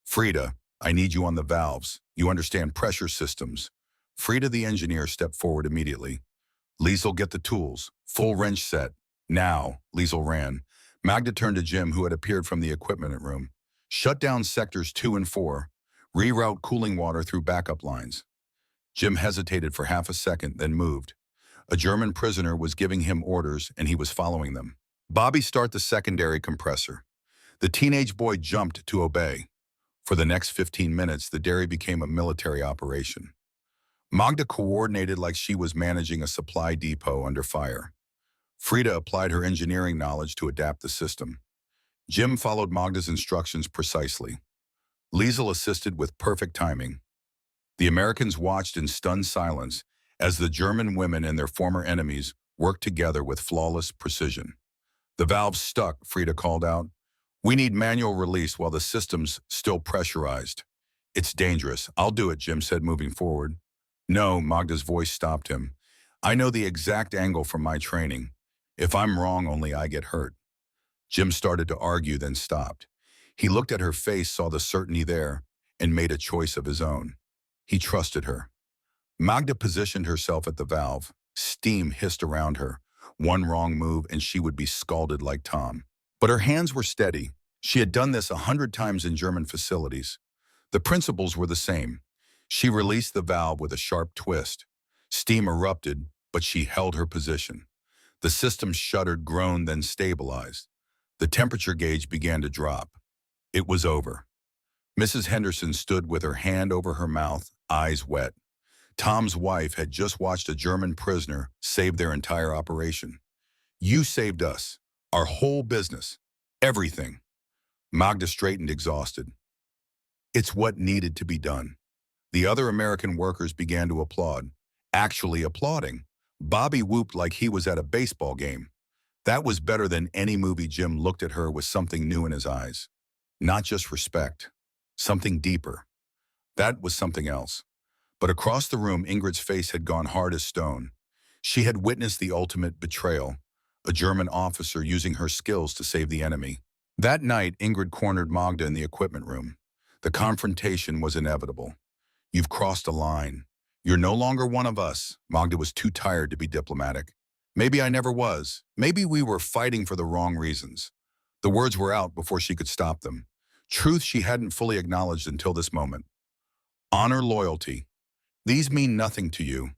"Frida, I need you on the valves. You understand pressure systems." Frida, the engineer, stepped forward immediately. "Liesel, get the tools. Full wrench set. Now." Liesel ran. Magda turned to Jim, who had appeared from the equipment room. "Shut down sectors 2 and 4. Reroute cooling water through backup lines." Jim hesitated for half a second, then moved. A German prisoner was giving him orders, and he was following them. "Bobby, start the secondary compressor." The teenage boy jumped to obey. For the next 15 minutes, the dairy became a military operation. Magda coordinated like she was managing a supply depot under fire. Frida applied her engineering knowledge to adapt the system. Jim followed Magda's instructions precisely. Liesel assisted with perfect timing. The Americans watched in stunned silence as the German women and their former enemies worked together with flawless precision. "The valve's stuck," Frida called out. "We need manual release while the system's still pressurized." "It's dangerous." "I'll do it," Jim said, moving forward. "No," Magda's voice stopped him. "I know the exact angle from my training. If I'm wrong, only I get hurt." Jim started to argue, then stopped. He looked at her face, saw the certainty there, and made a choice of his own. He trusted her. Magda positioned herself at the valve. Steam hissed around her. One wrong move and she would be scalded like Tom. But her hands were steady. She had done this 100 times in German facilities. The principles were the same. She released the valve with a sharp twist. Steam erupted, but she held her position. The system shuddered, groaned, then stabilized. The temperature gauge began to drop. It was over. Mrs. Henderson stood with her hand over her mouth, eyes wet. Tom's wife had just watched a German prisoner save their entire operation. "You saved us, our whole business, everything." Magda straightened, exhausted. "It's what needed to be done." The other American workers began to applaud, actually applauding. Bobby whooped like he was at a baseball game. That was better than any movie. Jim looked at her with something new in his eyes. Not just respect, something deeper. That was something else. But across the room, Ingrid's face had gone hard as stone. She had witnessed the ultimate betrayal, a German officer using her skills to save the enemy. That night, Ingrid cornered Magda in the equipment room. The confrontation was inevitable. "You've crossed a line. You're no longer one of us." Magda was too tired to be diplomatic. "Maybe I never was. Maybe we were fighting for the wrong reasons." The words were out before she could stop them. Truth she hadn't fully acknowledged until this moment. Honor, loyalty. These mean nothing to you.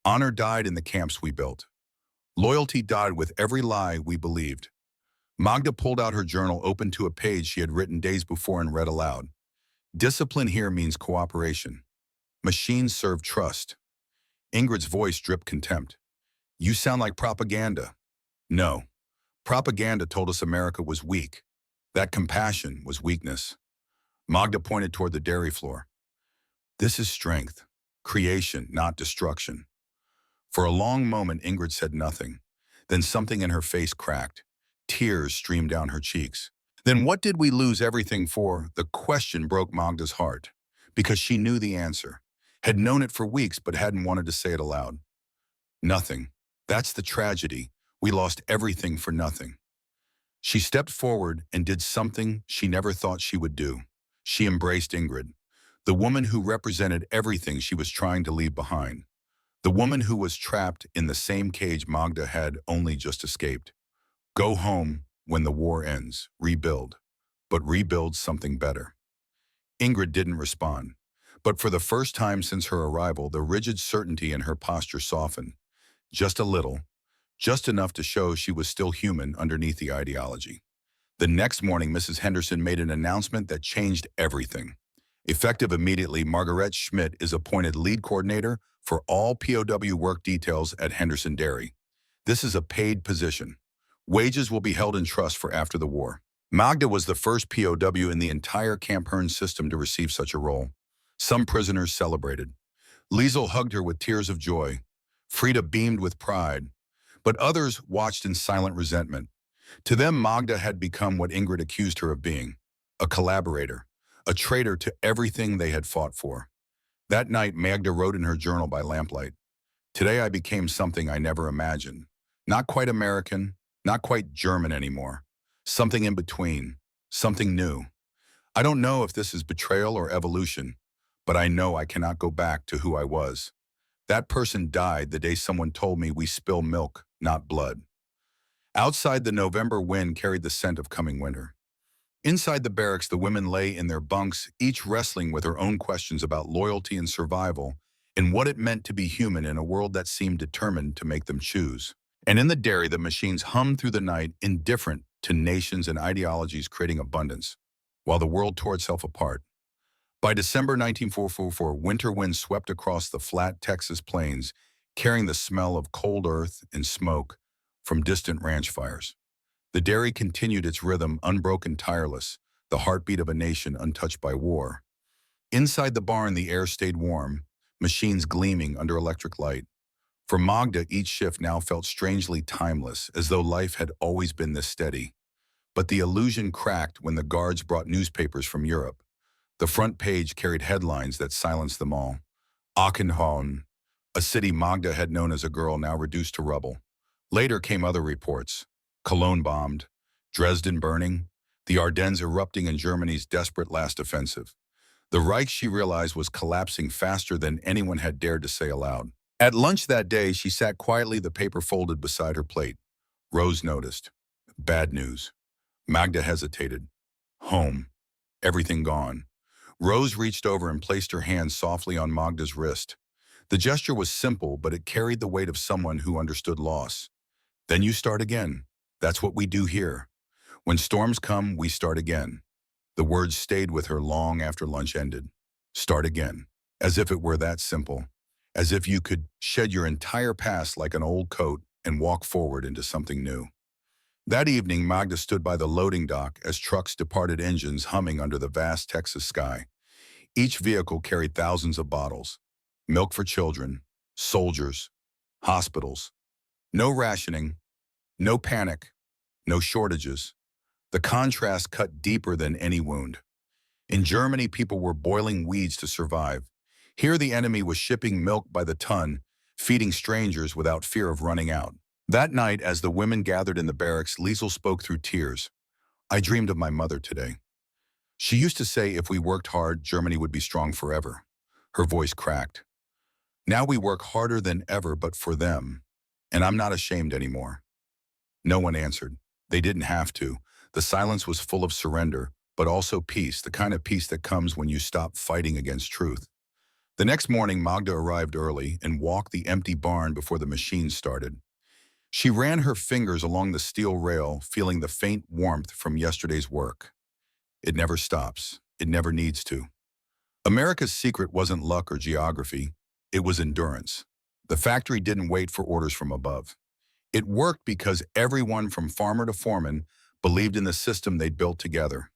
Honor died in the camps we built. Loyalty died with every lie we believed. Magda pulled out her journal, opened to a page she had written days before, and read aloud. "Discipline here means cooperation. Machines serve trust." Ingrid's voice dripped contempt. "You sound like propaganda." "No. Propaganda told us America was weak. That compassion was weakness." Magda pointed toward the dairy floor. "This is strength. Creation, not destruction." For a long moment, Ingrid said nothing. Then something in her face cracked. Tears streamed down her cheeks. Then what did we lose everything for? The question broke Magda's heart. Because she knew the answer. Had known it for weeks, but hadn't wanted to say it aloud. Nothing. That's the tragedy. We lost everything for nothing. She stepped forward and did something she never thought she would do. She embraced Ingrid, the woman who represented everything she was trying to leave behind. The woman who was trapped in the same cage Magda had only just escaped. Go home when the war ends, rebuild, but rebuild something better. Ingrid didn't respond, but for the first time since her arrival, the rigid certainty in her posture softened. Just a little, just enough to show she was still human underneath the ideology. The next morning, Mrs. Henderson made an announcement that changed everything. Effective immediately, Margaret Schmidt is appointed lead coordinator for all POW work details at Henderson Dairy. This is a paid position. Wages will be held in trust for after the war. Magda was the first POW in the entire Camp Hearn system to receive such a role. Some prisoners celebrated. Liesel hugged her with tears of joy. Frida beamed with pride. But others watched in silent resentment. To them, Magda had become what Ingrid accused her of being, a collaborator, a traitor to everything they had fought for. That night, Magda wrote in her journal by lamplight, "Today I became something I never imagined. Not quite American, not quite German anymore. Something in between, something new. I don't know if this is betrayal or evolution, but I know I cannot go back to who I was. That person died the day someone told me we spill milk, not blood." Outside, the November wind carried the scent of coming winter. Inside the barracks, the women lay in their bunks, each wrestling with her own questions about loyalty and survival, and what it meant to be human in a world that seemed determined to make them choose. And in the dairy, the machines hummed through the night, indifferent to nations and ideologies, creating abundance, while the world tore itself apart. By December 1944, winter winds swept across the flat Texas plains, carrying the smell of cold earth and smoke from distant ranch fires. The dairy continued its rhythm, unbroken, tireless, the heartbeat of a nation untouched by war. Inside the barn, the air stayed warm, machines gleaming under electric light. For Magda, each shift now felt strangely timeless, as though life had always been this steady. But the illusion cracked when the guards brought newspapers from Europe. The front page carried headlines that silenced them all. Aachen, a city Magda had known as a girl, now reduced to rubble. Later came other reports. Cologne bombed, Dresden burning, the Ardennes erupting in Germany's desperate last offensive. The Reich, she realized, was collapsing faster than anyone had dared to say aloud. At lunch that day, she sat quietly, the paper folded beside her plate. Rose noticed. Bad news. Magda hesitated. Home. Everything gone. Rose reached over and placed her hand softly on Magda's wrist. The gesture was simple, but it carried the weight of someone who understood loss. Then you start again. That's what we do here. When storms come, we start again. The words stayed with her long after lunch ended. Start again. As if it were that simple. As if you could shed your entire past like an old coat and walk forward into something new. That evening, Magda stood by the loading dock as trucks departed, engines humming under the vast Texas sky. Each vehicle carried thousands of bottles. Milk for children, soldiers, hospitals. No rationing, no panic, no shortages. The contrast cut deeper than any wound. In Germany, people were boiling weeds to survive. Here, the enemy was shipping milk by the ton, feeding strangers without fear of running out. That night, as the women gathered in the barracks, Liesel spoke through tears. I dreamed of my mother today. She used to say if we worked hard, Germany would be strong forever. Her voice cracked. Now we work harder than ever, but for them. And I'm not ashamed anymore. No one answered. They didn't have to. The silence was full of surrender, but also peace, the kind of peace that comes when you stop fighting against truth. The next morning, Magda arrived early and walked the empty barn before the machine started. She ran her fingers along the steel rail, feeling the faint warmth from yesterday's work. It never stops. It never needs to. America's secret wasn't luck or geography. It was endurance. The factory didn't wait for orders from above. It worked because everyone from farmer to foreman believed in the system they'd built together.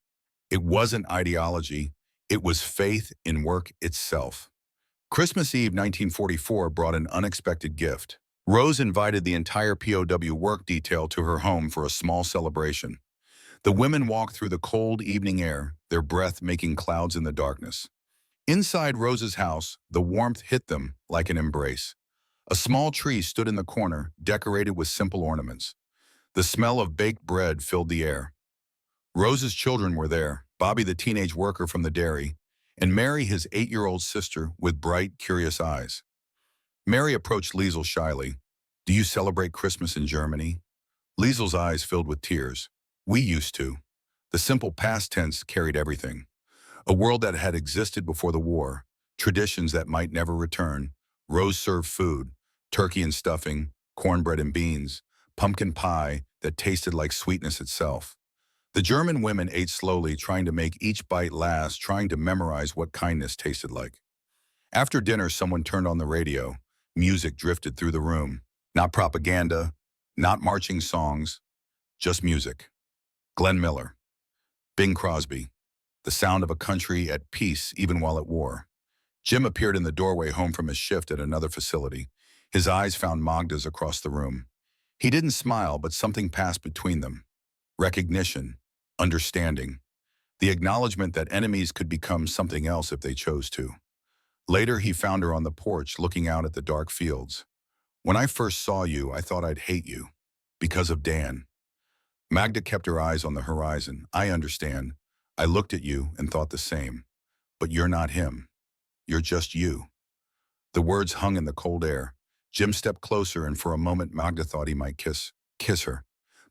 It wasn't ideology. It was faith in work itself. Christmas Eve 1944 brought an unexpected gift. Rose invited the entire POW work detail to her home for a small celebration. The women walked through the cold evening air, their breath making clouds in the darkness. Inside Rose's house, the warmth hit them like an embrace. A small tree stood in the corner, decorated with simple ornaments. The smell of baked bread filled the air. Rose's children were there, Bobby the teenage worker from the dairy, and Mary his 8-year-old sister with bright, curious eyes. Mary approached Liesel shyly. "Do you celebrate Christmas in Germany?" Liesel's eyes filled with tears. "We used to." The simple past tense carried everything. A world that had existed before the war, traditions that might never return. Rose served food, turkey and stuffing, cornbread and beans, pumpkin pie that tasted like sweetness itself. The German women ate slowly, trying to make each bite last, trying to memorize what kindness tasted like. After dinner, someone turned on the radio. Music drifted through the room. Not propaganda, not marching songs, just music. Glenn Miller, Bing Crosby, the sound of a country at peace even while at war. Jim appeared in the doorway home from his shift at another facility. His eyes found Magda's across the room. He didn't smile, but something passed between them. Recognition, understanding, the acknowledgement that enemies could become something else if they chose to. Later, he found her on the porch looking out at the dark fields. "When I first saw you, I thought I'd hate you. Because of Dan." Magda kept her eyes on the horizon. "I understand. I looked at you and thought the same. But you're not him. You're just you." The words hung in the cold air. Jim stepped closer, and for a moment Magda thought he might kiss her.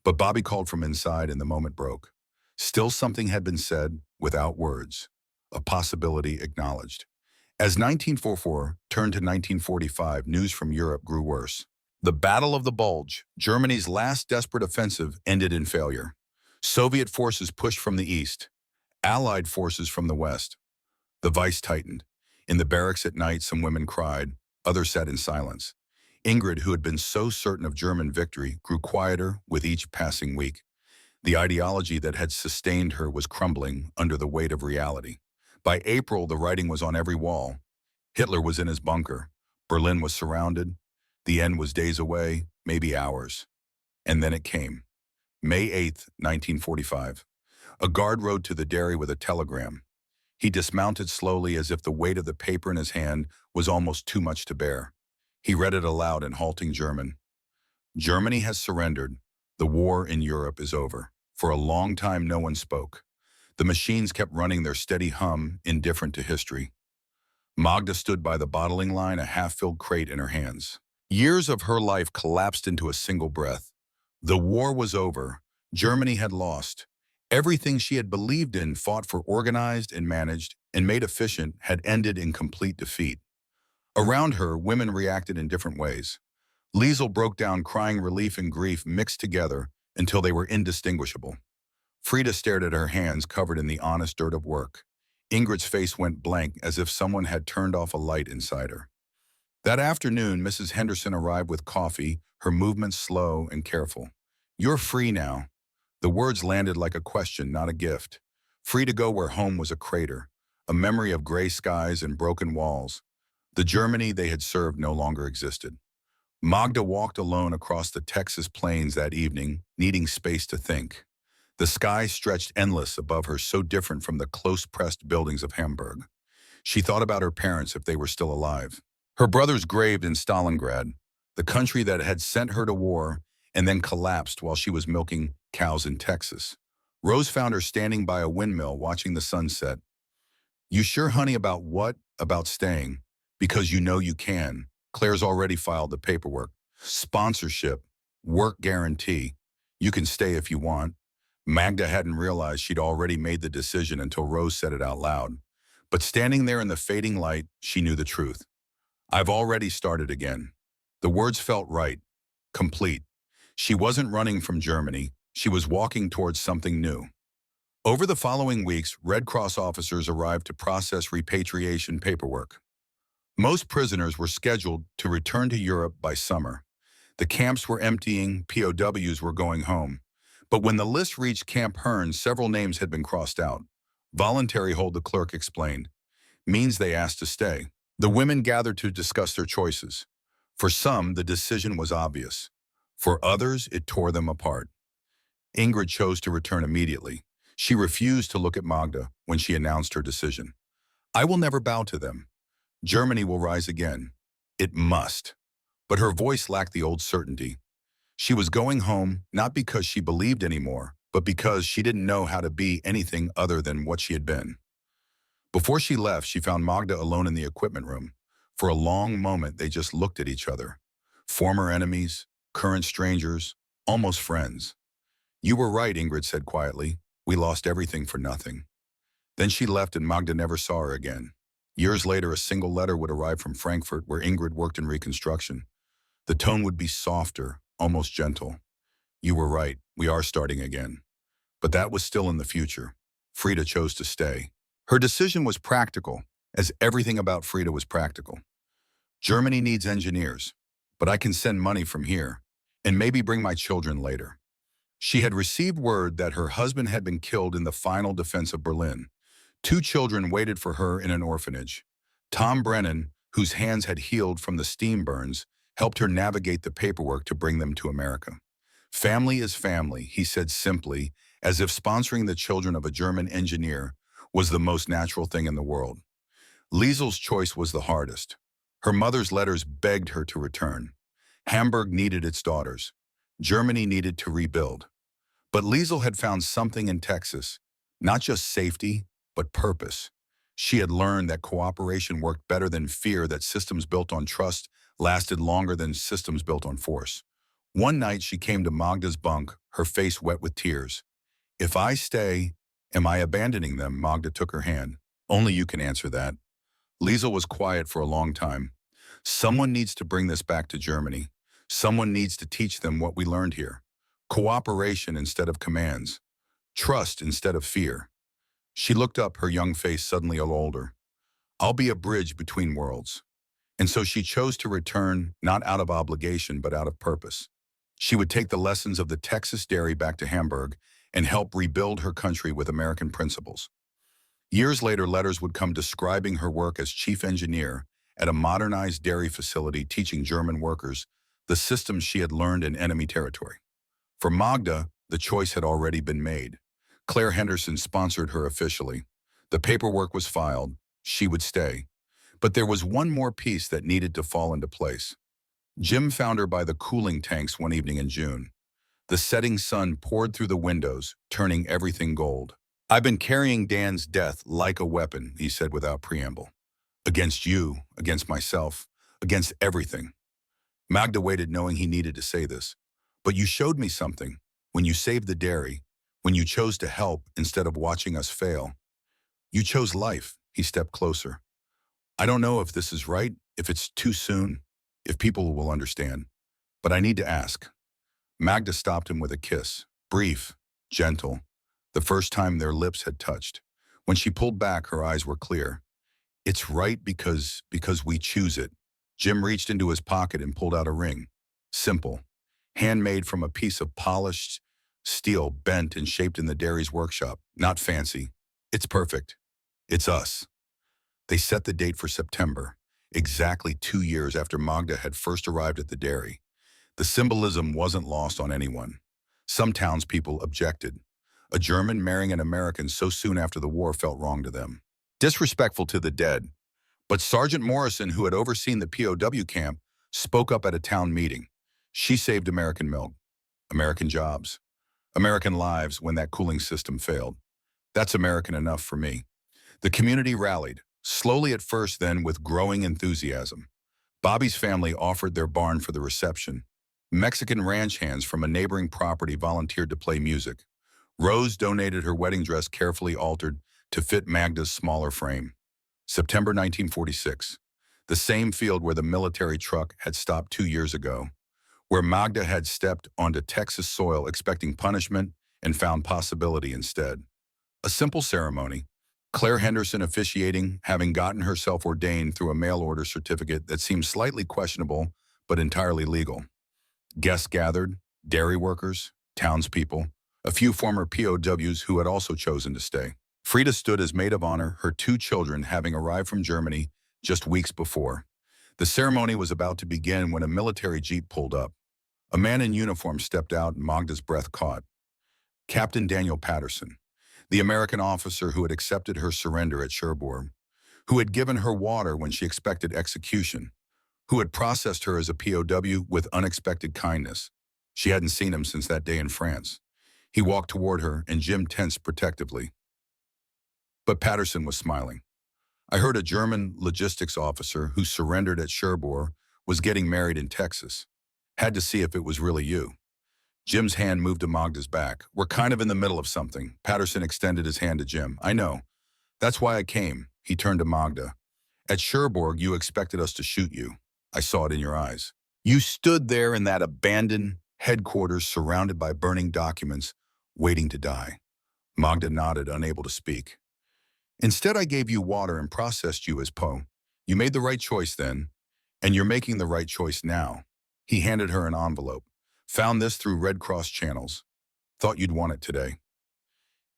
But Bobby called from inside, and the moment broke. Still something had been said, without words. A possibility acknowledged. As 1944 turned to 1945, news from Europe grew worse. The Battle of the Bulge, Germany's last desperate offensive, ended in failure. Soviet forces pushed from the east, Allied forces from the west. The vice tightened. In the barracks at night, some women cried, others sat in silence. Ingrid, who had been so certain of German victory, grew quieter with each passing week. The ideology that had sustained her was crumbling under the weight of reality. By April, the writing was on every wall. Hitler was in his bunker. Berlin was surrounded. The end was days away, maybe hours. And then it came. May 8th, 1945. A guard rode to the dairy with a telegram. He dismounted slowly as if the weight of the paper in his hand was almost too much to bear. He read it aloud in halting German. "Germany has surrendered. The war in Europe is over." For a long time, no one spoke. The machines kept running their steady hum, indifferent to history. Magda stood by the bottling line, a half-filled crate in her hands. Years of her life collapsed into a single breath. The war was over. Germany had lost. Everything she had believed in, fought for, organized and managed, and made efficient, had ended in complete defeat. Around her, women reacted in different ways. Liesel broke down, crying, relief and grief mixed together until they were indistinguishable. Frida stared at her hands covered in the honest dirt of work. Ingrid's face went blank, as if someone had turned off a light inside her. That afternoon, Mrs. Henderson arrived with coffee, her movements slow and careful. "You're free now." The words landed like a question, not a gift. Free to go where home was a crater, a memory of gray skies and broken walls. The Germany they had served no longer existed. Magda walked alone across the Texas plains that evening, needing space to think. The sky stretched endless above her, so different from the close-pressed buildings of Hamburg. She thought about her parents if they were still alive. Her brothers graved in Stalingrad, the country that had sent her to war and then collapsed while she was milking cows in Texas. Rose found her standing by a windmill watching the sunset. "You sure, honey, about what? About staying? Because you know you can. Claire's already filed the paperwork. Sponsorship, work guarantee. You can stay if you want." Magda hadn't realized she'd already made the decision until Rose said it out loud. But standing there in the fading light, she knew the truth. "I've already started again." The words felt right, complete. She wasn't running from Germany. She was walking towards something new. Over the following weeks, Red Cross officers arrived to process repatriation paperwork. Most prisoners were scheduled to return to Europe by summer. The camps were emptying, POWs were going home. But when the list reached Camp Hearn, several names had been crossed out. "Voluntary hold," the clerk explained. "Means they asked to stay." The women gathered to discuss their choices. For some, the decision was obvious. For others, it tore them apart. Ingrid chose to return immediately. She refused to look at Magda when she announced her decision. I will never bow to them. Germany will rise again. It must. But her voice lacked the old certainty. She was going home not because she believed anymore, but because she didn't know how to be anything other than what she had been. Before she left, she found Magda alone in the equipment room. For a long moment, they just looked at each other. Former enemies, current strangers, almost friends. You were right, Ingrid said quietly. We lost everything for nothing. Then she left and Magda never saw her again. Years later, a single letter would arrive from Frankfurt where Ingrid worked in reconstruction. The tone would be softer, almost gentle. You were right, we are starting again. But that was still in the future. Frida chose to stay. Her decision was practical, as everything about Frida was practical. Germany needs engineers, but I can send money from here, and maybe bring my children later. She had received word that her husband had been killed in the final defense of Berlin. 2 children waited for her in an orphanage. Tom Brennan, whose hands had healed from the steam burns, helped her navigate the paperwork to bring them to America. Family is family, he said simply, as if sponsoring the children of a German engineer was the most natural thing in the world. Liesel's choice was the hardest. Her mother's letters begged her to return. Hamburg needed its daughters. Germany needed to rebuild. But Liesel had found something in Texas, not just safety, but purpose. She had learned that cooperation worked better than fear, that systems built on trust lasted longer than systems built on force. One night she came to Magda's bunk, her face wet with tears. If I stay, am I abandoning them? Magda took her hand. Only you can answer that. Liesel was quiet for a long time. Someone needs to bring this back to Germany. Someone needs to teach them what we learned here. Cooperation instead of commands. Trust instead of fear. She looked up, her young face suddenly a little older. I'll be a bridge between worlds. And so she chose to return, not out of obligation, but out of purpose. She would take the lessons of the Texas dairy back to Hamburg and help rebuild her country with American principles. Years later, letters would come describing her work as chief engineer at a modernized dairy facility, teaching German workers the systems she had learned in enemy territory. For Magda, the choice had already been made. Claire Henderson sponsored her officially. The paperwork was filed. She would stay. But there was one more piece that needed to fall into place. Jim found her by the cooling tanks one evening in June. The setting sun poured through the windows, turning everything gold. I've been carrying Dan's death like a weapon, he said without preamble. Against you, against myself, against everything. Magda waited, knowing he needed to say this. But you showed me something. When you saved the dairy, when you chose to help instead of watching us fail. You chose life. He stepped closer. I don't know if this is right, if it's too soon, if people will understand. But I need to ask. Magda stopped him with a kiss. Brief, gentle. The first time their lips had touched. When she pulled back, her eyes were clear. It's right because we choose it. Jim reached into his pocket and pulled out a ring. Simple. Handmade from a piece of polished steel, bent and shaped in the dairy's workshop. Not fancy. It's perfect. It's us. They set the date for September, exactly 2 years after Magda had first arrived at the dairy. The symbolism wasn't lost on anyone. Some townspeople objected. A German marrying an American so soon after the war felt wrong to them. Disrespectful to the dead. But Sergeant Morrison, who had overseen the POW camp, spoke up at a town meeting. She saved American milk, American jobs, American lives when that cooling system failed. That's American enough for me. The community rallied, slowly at first, then with growing enthusiasm. Bobby's family offered their barn for the reception. Mexican ranch hands from a neighboring property volunteered to play music. Rose donated her wedding dress, carefully altered to fit Magda's smaller frame. September 1946, the same field where the military truck had stopped 2 years ago, where Magda had stepped onto Texas soil expecting punishment and found possibility instead. A simple ceremony, Claire Henderson officiating, having gotten herself ordained through a mail-order certificate that seemed slightly questionable but entirely legal. Guests gathered, dairy workers, townspeople, a few former POWs who had also chosen to stay. Frida stood as maid of honor, her 2 children having arrived from Germany just weeks before. The ceremony was about to begin when a military jeep pulled up. A man in uniform stepped out and Magda's breath caught. Captain Daniel Patterson, the American officer who had accepted her surrender at Cherbourg, who had given her water when she expected execution, who had processed her as a POW with unexpected kindness. She hadn't seen him since that day in France. He walked toward her, and Jim tensed protectively. But Patterson was smiling. I heard a German logistics officer who surrendered at Cherbourg was getting married in Texas. Had to see if it was really you. Jim's hand moved to Magda's back. We're kind of in the middle of something. Patterson extended his hand to Jim. I know. That's why I came. He turned to Magda. At Cherbourg, you expected us to shoot you. I saw it in your eyes. You stood there in that abandoned headquarters surrounded by burning documents, waiting to die. Magda nodded, unable to speak. Instead, I gave you water and processed you as Poe. You made the right choice then, and you're making the right choice now. He handed her an envelope. Found this through Red Cross channels. Thought you'd want it today.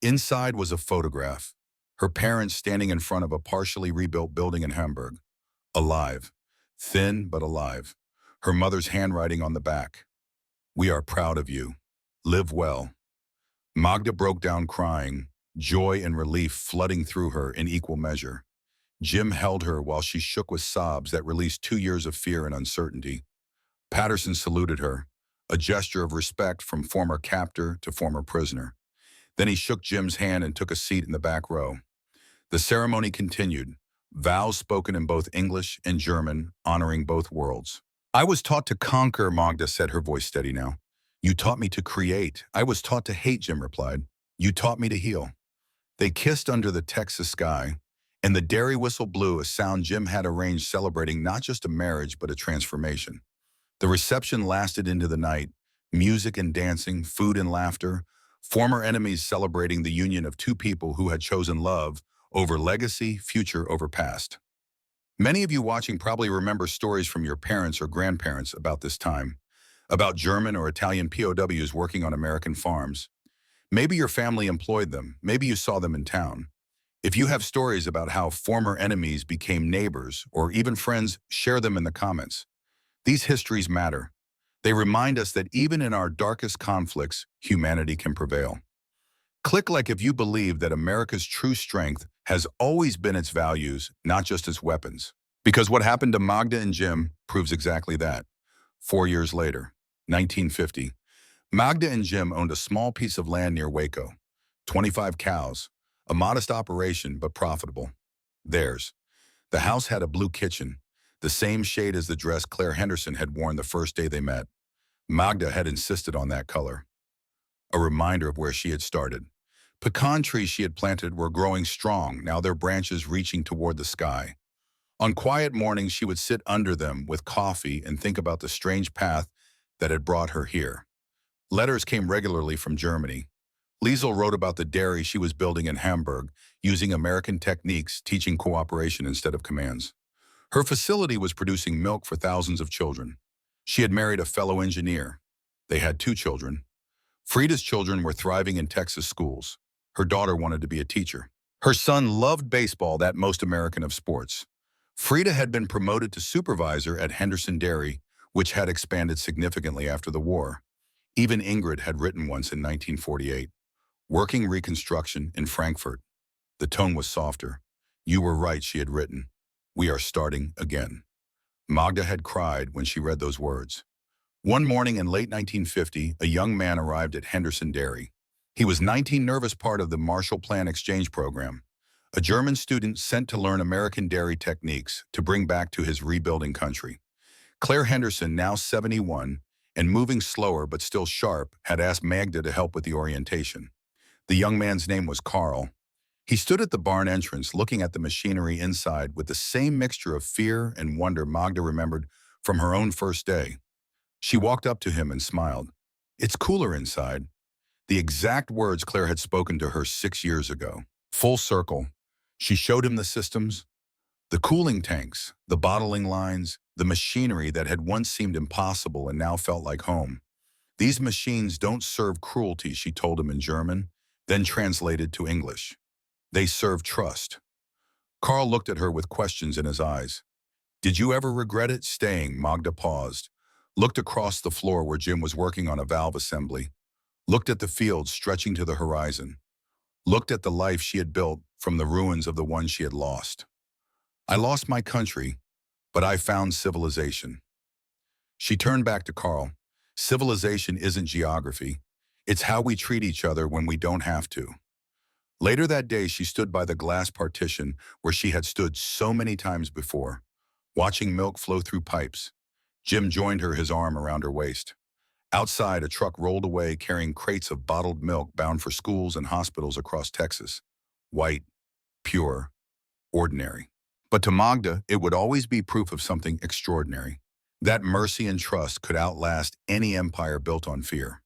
Inside was a photograph. Her parents standing in front of a partially rebuilt building in Hamburg. Alive. Thin but alive. Her mother's handwriting on the back. We are proud of you. Live well. Magda broke down crying, joy and relief flooding through her in equal measure. Jim held her while she shook with sobs that released 2 years of fear and uncertainty. Patterson saluted her, a gesture of respect from former captor to former prisoner. Then he shook Jim's hand and took a seat in the back row. The ceremony continued, vows spoken in both English and German, honoring both worlds. I was taught to conquer, Magda said, her voice steady now. You taught me to create. I was taught to hate, Jim replied. You taught me to heal. They kissed under the Texas sky, and the dairy whistle blew, a sound Jim had arranged celebrating not just a marriage but a transformation. The reception lasted into the night, music and dancing, food and laughter, former enemies celebrating the union of two people who had chosen love over legacy, future over past. Many of you watching probably remember stories from your parents or grandparents about this time, about German or Italian POWs working on American farms. Maybe your family employed them, maybe you saw them in town. If you have stories about how former enemies became neighbors or even friends, share them in the comments. These histories matter. They remind us that even in our darkest conflicts, humanity can prevail. Click like if you believe that America's true strength has always been its values, not just its weapons. Because what happened to Magda and Jim proves exactly that. 4 years later, 1950, Magda and Jim owned a small piece of land near Waco. 25 cows, a modest operation but profitable. Theirs. The house had a blue kitchen, the same shade as the dress Claire Henderson had worn the first day they met. Magda had insisted on that color. A reminder of where she had started. Pecan trees she had planted were growing strong, now their branches reaching toward the sky. On quiet mornings, she would sit under them with coffee and think about the strange path that had brought her here. Letters came regularly from Germany. Liesel wrote about the dairy she was building in Hamburg, using American techniques, teaching cooperation instead of commands. Her facility was producing milk for thousands of children. She had married a fellow engineer. They had 2 children. Frieda's children were thriving in Texas schools. Her daughter wanted to be a teacher. Her son loved baseball, that most American of sports. Frieda had been promoted to supervisor at Henderson Dairy, which had expanded significantly after the war. Even Ingrid had written once in 1948, Working Reconstruction in Frankfurt. The tone was softer. You were right, she had written. We are starting again. Magda had cried when she read those words. One morning in late 1950, a young man arrived at Henderson Dairy. He was 19, nervous part of the Marshall Plan exchange program, a German student sent to learn American dairy techniques to bring back to his rebuilding country. Claire Henderson, now 71, and moving slower but still sharp, had asked Magda to help with the orientation. The young man's name was Carl. He stood at the barn entrance looking at the machinery inside with the same mixture of fear and wonder Magda remembered from her own first day. She walked up to him and smiled. It's cooler inside. The exact words Claire had spoken to her 6 years ago. Full circle. She showed him the systems, the cooling tanks, the bottling lines, the machinery that had once seemed impossible and now felt like home. These machines don't serve cruelty, she told him in German, then translated to English. They serve trust. Carl looked at her with questions in his eyes. Did you ever regret it? Staying, Magda paused, looked across the floor where Jim was working on a valve assembly, looked at the fields stretching to the horizon, looked at the life she had built from the ruins of the one she had lost. I lost my country, but I found civilization. She turned back to Carl. Civilization isn't geography. It's how we treat each other when we don't have to. Later that day, she stood by the glass partition where she had stood so many times before, watching milk flow through pipes. Jim joined her, his arm around her waist. Outside, a truck rolled away carrying crates of bottled milk bound for schools and hospitals across Texas. White, pure, ordinary. But to Magda, it would always be proof of something extraordinary. That mercy and trust could outlast any empire built on fear.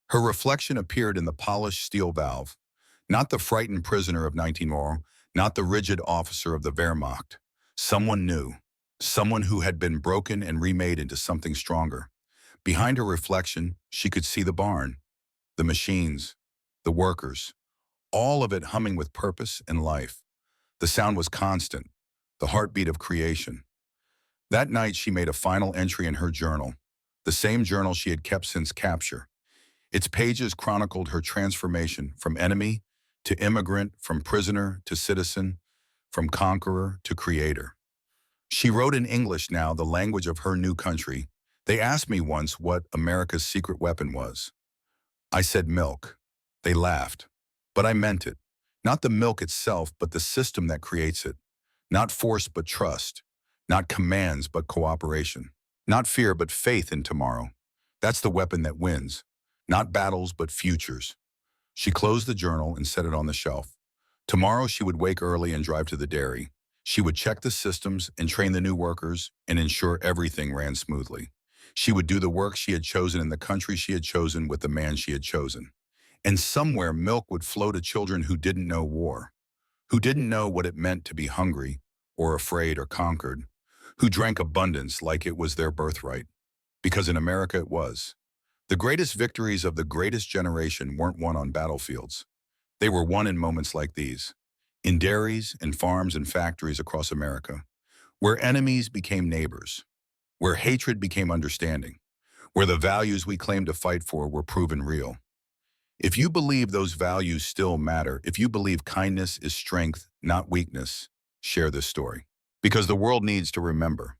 Her reflection appeared in the polished steel valve, not the frightened prisoner of 19 not the rigid officer of the Wehrmacht. Someone new, someone who had been broken and remade into something stronger. Behind her reflection, she could see the barn, the machines, the workers, all of it humming with purpose and life. The sound was constant, the heartbeat of creation. That night, she made a final entry in her journal, the same journal she had kept since capture. Its pages chronicled her transformation from enemy to immigrant, from prisoner to citizen, from conqueror to creator. She wrote in English now, the language of her new country. They asked me once what America's secret weapon was. I said milk. They laughed. But I meant it. Not the milk itself, but the system that creates it. Not force, but trust. Not commands, but cooperation. Not fear, but faith in tomorrow. That's the weapon that wins. Not battles, but futures. She closed the journal and set it on the shelf. Tomorrow she would wake early and drive to the dairy. She would check the systems and train the new workers and ensure everything ran smoothly. She would do the work she had chosen in the country she had chosen with the man she had chosen. And somewhere milk would flow to children who didn't know war, who didn't know what it meant to be hungry or afraid or conquered, who drank abundance like it was their birthright. Because in America it was. The greatest victories of the greatest generation weren't won on battlefields. They were won in moments like these, in dairies and farms and factories across America, where enemies became neighbors, where hatred became understanding, where the values we claimed to fight for were proven real. If you believe those values still matter, if you believe kindness is strength, not weakness, share this story. Because the world needs to remember,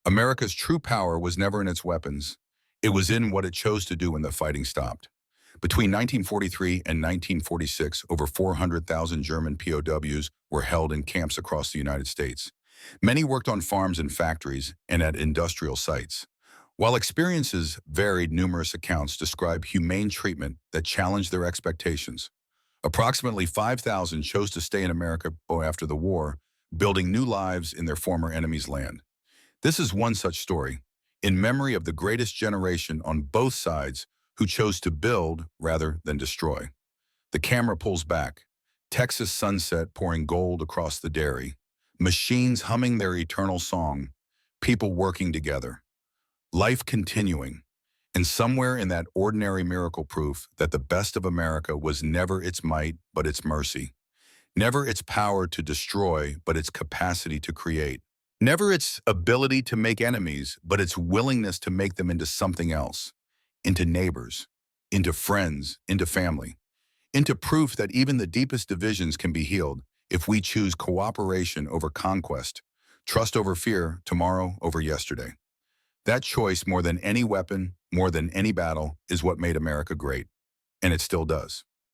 America's true power was never in its weapons. It was in what it chose to do when the fighting stopped. Between 1943 and 1946, over 400,000 German POWs were held in camps across the United States. Many worked on farms and factories and at industrial sites. While experiences varied, numerous accounts describe humane treatment that challenged their expectations. Approximately 5,000 chose to stay in America after the war, building new lives in their former enemy's land. This is one such story, in memory of the greatest generation on both sides who chose to build rather than destroy. The camera pulls back, Texas sunset pouring gold across the dairy, machines humming their eternal song, people working together, life continuing, and somewhere in that ordinary miracle proof that the best of America was never its might but its mercy, never its power to destroy but its capacity to create, never its ability to make enemies but its willingness to make them into something else, into neighbors, into friends, into family, into proof that even the deepest divisions can be healed if we choose cooperation over conquest, trust over fear, tomorrow over yesterday. That choice, more than any weapon, more than any battle, is what made America great. And it still does.